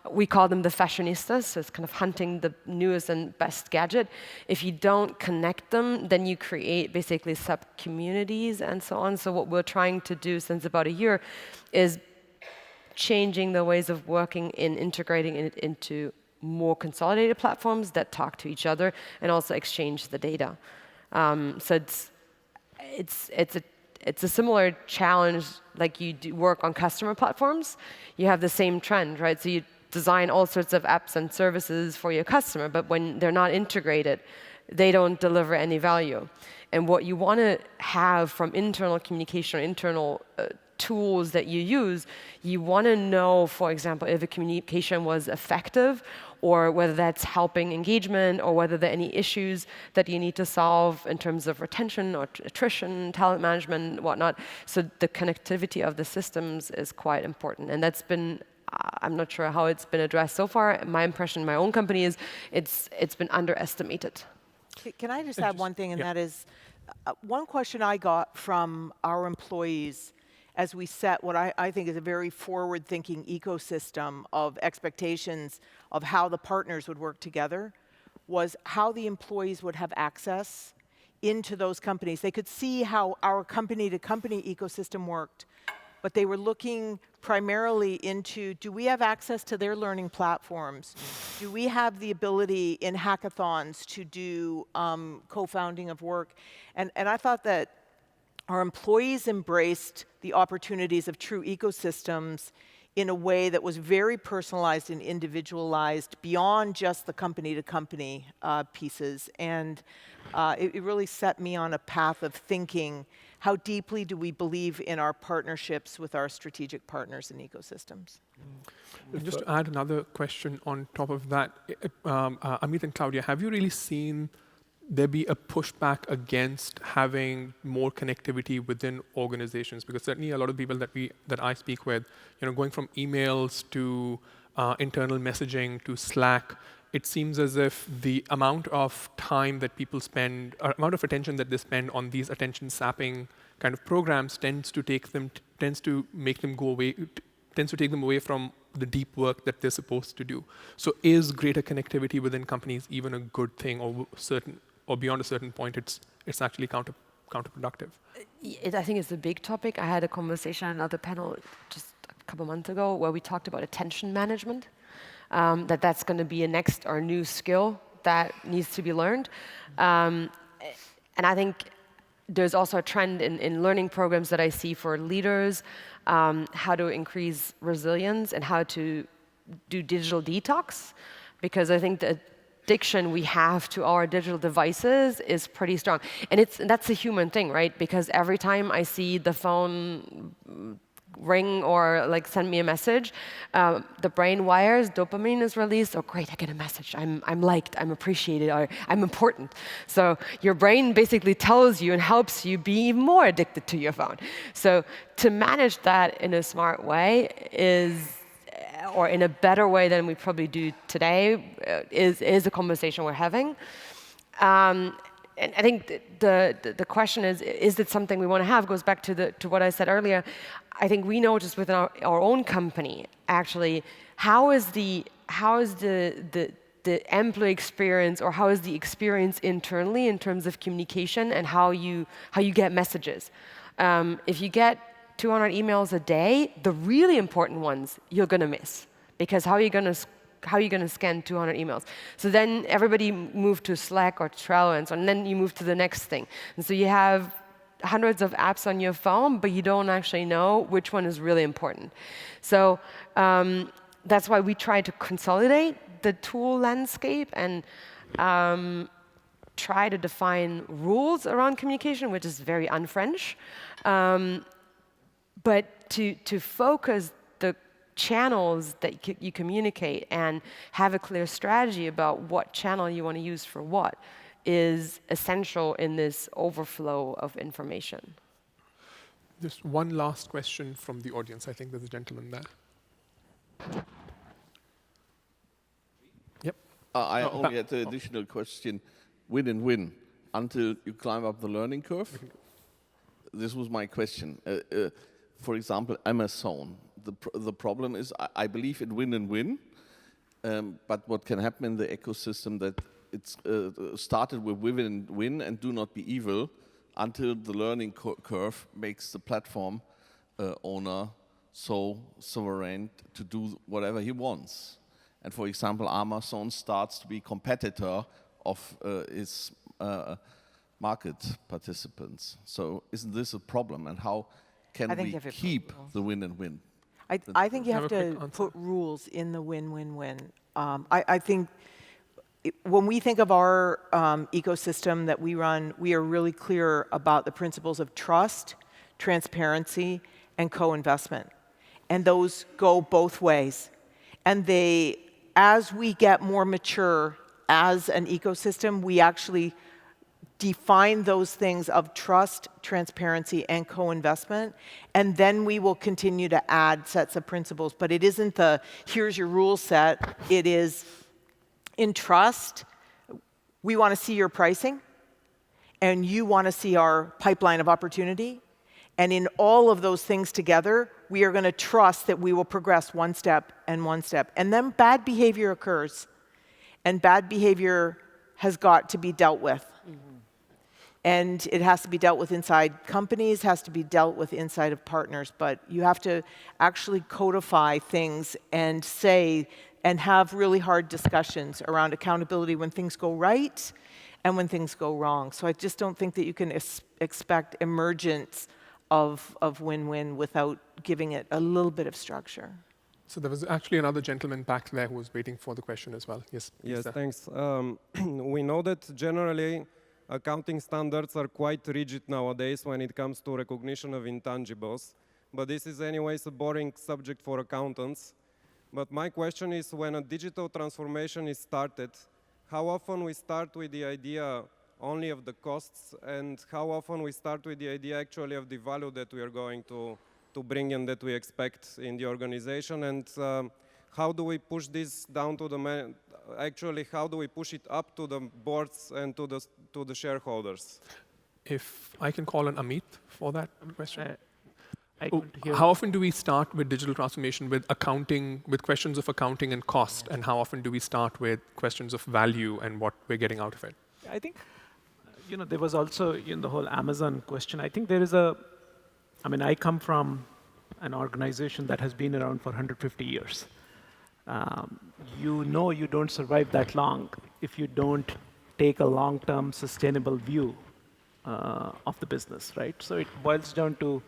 we call them the fashionistas, so it's kind of hunting the newest and best gadget. If you don't connect them, then you create basically sub-communities and so on. So what we're trying to do since about a year is changing the ways of working and integrating it into more consolidated platforms that talk to each other and also exchange the data. So it's a similar challenge like you do work on customer platforms. You have the same trend, right? So you design all sorts of apps and services for your customer, but when they're not integrated, they don't deliver any value. And what you want to have from internal communication or internal tools that you use, you want to know, for example, if a communication was effective or whether that's helping engagement or whether there are any issues that you need to solve in terms of retention or attrition, talent management, whatnot. So the connectivity of the systems is quite important. And that's been, I'm not sure how it's been addressed so far. My impression in my own company is it's been underestimated. Can I just add one thing, and that is, one question I got from our employees as we set what I think is a very forward-thinking ecosystem of expectations of how the partners would work together was how the employees would have access into those companies. They could see how our company-to-company ecosystem worked, but they were looking primarily into, do we have access to their learning platforms? Do we have the ability in hackathons to do co-founding of work? And I thought that our employees embraced the opportunities of true ecosystems in a way that was very personalized and individualized beyond just the company-to-company pieces. And it really set me on a path of thinking, how deeply do we believe in our partnerships with our strategic partners and ecosystems? And just to add another question on top of that, Amit and Claudia, have you really seen there be a pushback against having more connectivity within organizations? Because certainly a lot of people that I speak with, going from emails to internal messaging to Slack, it seems as if the amount of time that people spend, or amount of attention that they spend on these attention sapping kind of programs tends to take them away from the deep work that they're supposed to do. So is greater connectivity within companies even a good thing, or beyond a certain point, it's actually counterproductive? I think it's a big topic. I had a conversation on another panel just a couple months ago where we talked about attention management, that's going to be a next or new skill that needs to be learned. And I think there's also a trend in learning programs that I see for leaders, how to increase resilience and how to do digital detox, because I think the addiction we have to our digital devices is pretty strong. And that's a human thing, right? Because every time I see the phone ring or send me a message, the brain wires, dopamine is released. Oh, great, I get a message. I'm liked, I'm appreciated, or I'm important. So your brain basically tells you and helps you be even more addicted to your phone. So to manage that in a smart way or in a better way than we probably do today, is a conversation we're having. And I think the question is it something we want to have? Goes back to what I said earlier. I think we know just within our own company, actually, how is the employee experience, or how is the experience internally in terms of communication and how you get messages. If you get 200 emails a day, the really important ones you're going to miss, because how are you going to scan 200 emails? So then everybody moved to Slack or Trello and so on, and then you move to the next thing. And so you have hundreds of apps on your phone, but you don't actually know which one is really important. So that's why we try to consolidate the tool landscape and try to define rules around communication, which is very un-French. But to focus the channels that you communicate and have a clear strategy about what channel you want to use for what is essential in this overflow of information. Just one last question from the audience. I think there's a gentleman there. Yep. I only had the additional question, win and win, until you climb up the learning curve. This was my question. For example, Amazon. The problem is, I believe in win and win, but what can happen in the ecosystem that it's started with win and win and do not be evil until the learning curve makes the platform owner so sovereign to do whatever he wants. And for example, Amazon starts to be competitor of its market participants. So isn't this a problem? And how can we keep the win and win? I think you have to put rules in the win-win-win. I think when we think of our ecosystem that we run, we are really clear about the principles of trust, transparency, and co-investment. And those go both ways. And as we get more mature as an ecosystem, we actually define those things of trust, transparency, and co-investment, and then we will continue to add sets of principles. But it isn't here's your rule set. It is, in trust, we want to see your pricing, and you want to see our pipeline of opportunity. And in all of those things together, we are going to trust that we will progress one step. And then bad behavior occurs. And bad behavior has got to be dealt with. And it has to be dealt with inside companies, has to be dealt with inside of partners. But you have to actually codify things and say, and have really hard discussions around accountability when things go right and when things go wrong. So I just don't think that you can expect emergence of win-win without giving it a little bit of structure. So there was actually another gentleman back there who was waiting for the question as well. Yes, yes, thanks. We know that generally accounting standards are quite rigid nowadays when it comes to recognition of intangibles. But this is anyways a boring subject for accountants. But my question is, when a digital transformation is started, how often we start with the idea only of the costs, and how often we start with the idea actually of the value that we are going to bring and that we expect in the organization, and how do we push this down to the actually how do we push it up to the boards and to the shareholders? If I can call on Amit for that question. How often do we start with digital transformation with accounting, with questions of accounting and cost, and how often do we start with questions of value and what we're getting out of it? I think, there was also the whole Amazon question. I think there is I come from an organization that has been around for 150 years. You don't survive that long if you don't take a long-term sustainable view of the business, right? So it boils down to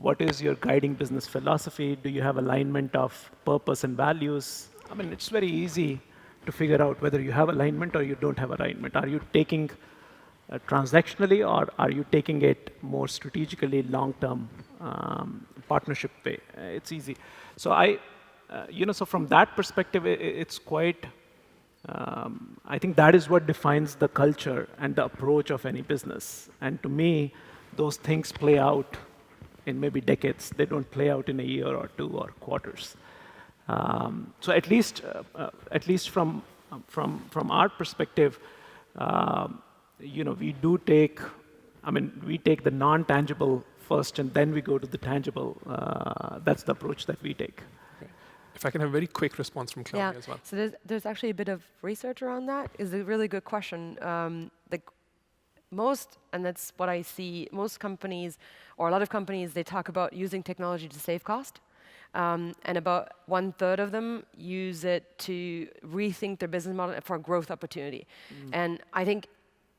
what is your guiding business philosophy? Do you have alignment of purpose and values? It's very easy to figure out whether you have alignment or you don't have alignment. Are you taking transactionally, or are you taking it more strategically, long-term partnership way? It's easy. So so from that perspective, it's quite, I think that is what defines the culture and the approach of any business. And to me, those things play out in maybe decades. They don't play out in a year or two or quarters. So at least from our perspective, we do take, we take the non-tangible first, and then we go to the tangible. That's the approach that we take. Okay. If I can have a very quick response from Claudia as well. So there's actually a bit of research around that. It's a really good question. And that's what I see, most companies, or a lot of companies, they talk about using technology to save cost. And about 1/3 of them use it to rethink their business model for growth opportunity. And I think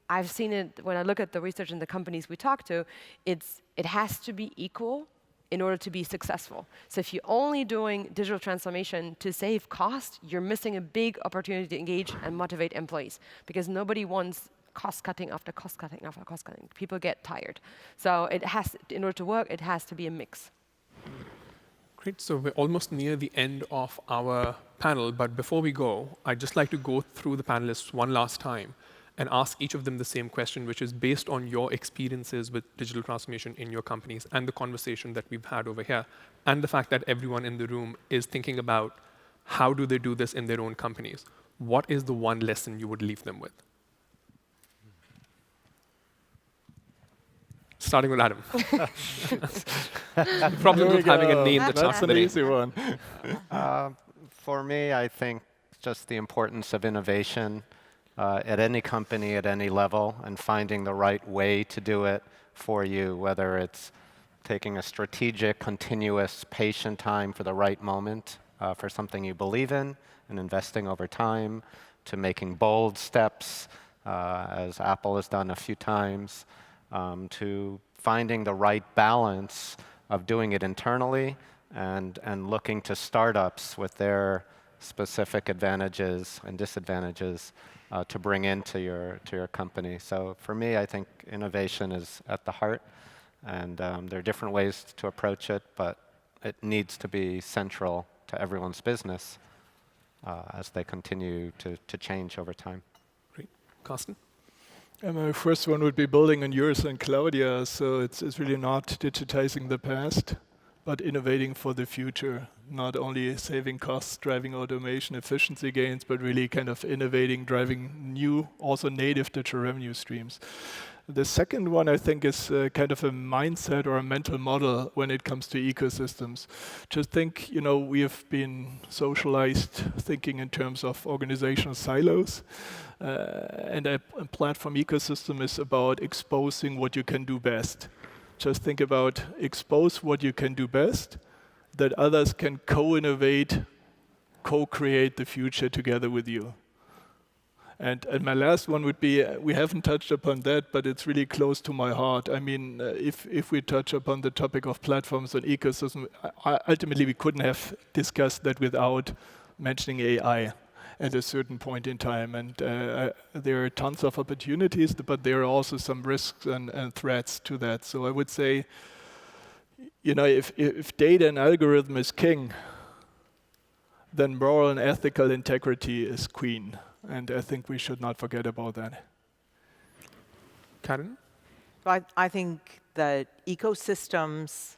I've seen it when I look at the research in the companies we talk to, it has to be equal in order to be successful. So if you're only doing digital transformation to save cost, you're missing a big opportunity to engage and motivate employees, because nobody wants cost cutting after cost cutting after cost cutting. People get tired. So it has, in order to work, it has to be a mix. Great, so we're almost near the end of our panel, but before we go, I'd just like to go through the panelists one last time and ask each of them the same question, which is based on your experiences with digital transformation in your companies and the conversation that we've had over here, and the fact that everyone in the room is thinking about how do they do this in their own companies. What is the one lesson you would leave them with? Starting with Adam. The problem with having a name that's That's an easy one. For me, I think just the importance of innovation at any company, at any level, and finding the right way to do it for you, whether it's taking a strategic, continuous, patient time for the right moment for something you believe in and investing over time, to making bold steps, as Apple has done a few times, to finding the right balance of doing it internally and looking to startups with their specific advantages and disadvantages to bring into your company. So for me, I think innovation is at the heart, and there are different ways to approach it, but it needs to be central to everyone's business as they continue to change over time. Great. Carsten? My first one would be building on yours and Claudia. So it's really not digitizing the past, but innovating for the future. Not only saving costs, driving automation, efficiency gains, but really kind of innovating, driving new, also native digital revenue streams. The second one, I think, is kind of a mindset or a mental model when it comes to ecosystems. Just think, we have been socialized thinking in terms of organizational silos. And a platform ecosystem is about exposing what you can do best. Just think about expose what you can do best, that others can co-innovate, co-create the future together with you. And my last one would be, we haven't touched upon that, but it's really close to my heart. I mean, if we touch upon the topic of platforms and ecosystem, ultimately we couldn't have discussed that without mentioning AI at a certain point in time. And there are tons of opportunities, but there are also some risks and threats to that. So I would say, if data and algorithm is king, then moral and ethical integrity is queen. And I think we should not forget about that. Karen? I think that ecosystems,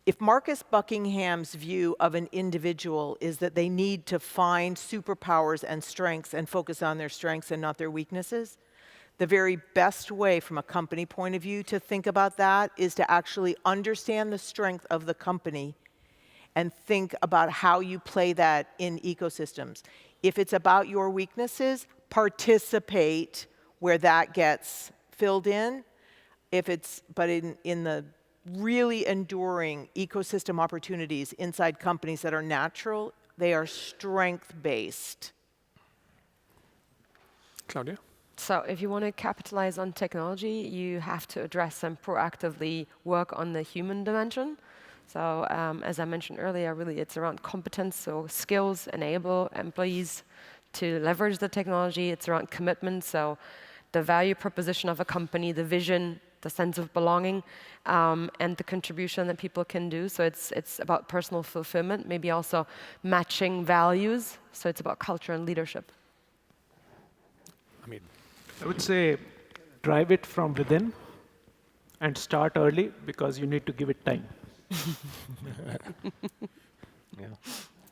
if Marcus Buckingham's view of an individual is that they need to find superpowers and strengths and focus on their strengths and not their weaknesses, the very best way from a company point of view to think about that is to actually understand the strength of the company and think about how you play that in ecosystems. If it's about your weaknesses, participate where that gets filled in. But in the really enduring ecosystem opportunities inside companies that are natural, they are strength-based. Claudia? So if you want to capitalize on technology, you have to address and proactively work on the human dimension. So as I mentioned earlier, really it's around competence, so skills enable employees to leverage the technology. It's around commitment, so the value proposition of a company, the vision, the sense of belonging, and the contribution that people can do. So it's about personal fulfillment, maybe also matching values. So it's about culture and leadership. Amit? I would say drive it from within and start early because you need to give it time. Yeah.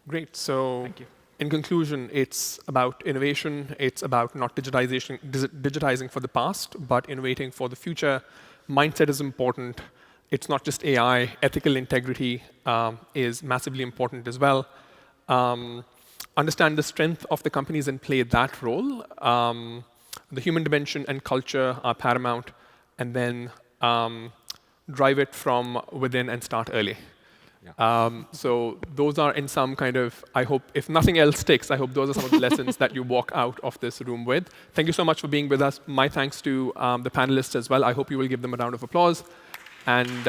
Great. So Thank you. In conclusion, it's about innovation. It's about not digitizing for the past, but innovating for the future. Mindset is important. It's not just AI. Ethical integrity is massively important as well. Understand the strength of the companies and play that role. The human dimension and culture are paramount. And then drive it from within and start early. So those are in some kind of, I hope, if nothing else sticks, I hope those are some of the lessons that you walk out of this room with. Thank you so much for being with us. My thanks to the panelists as well. I hope you will give them a round of applause. And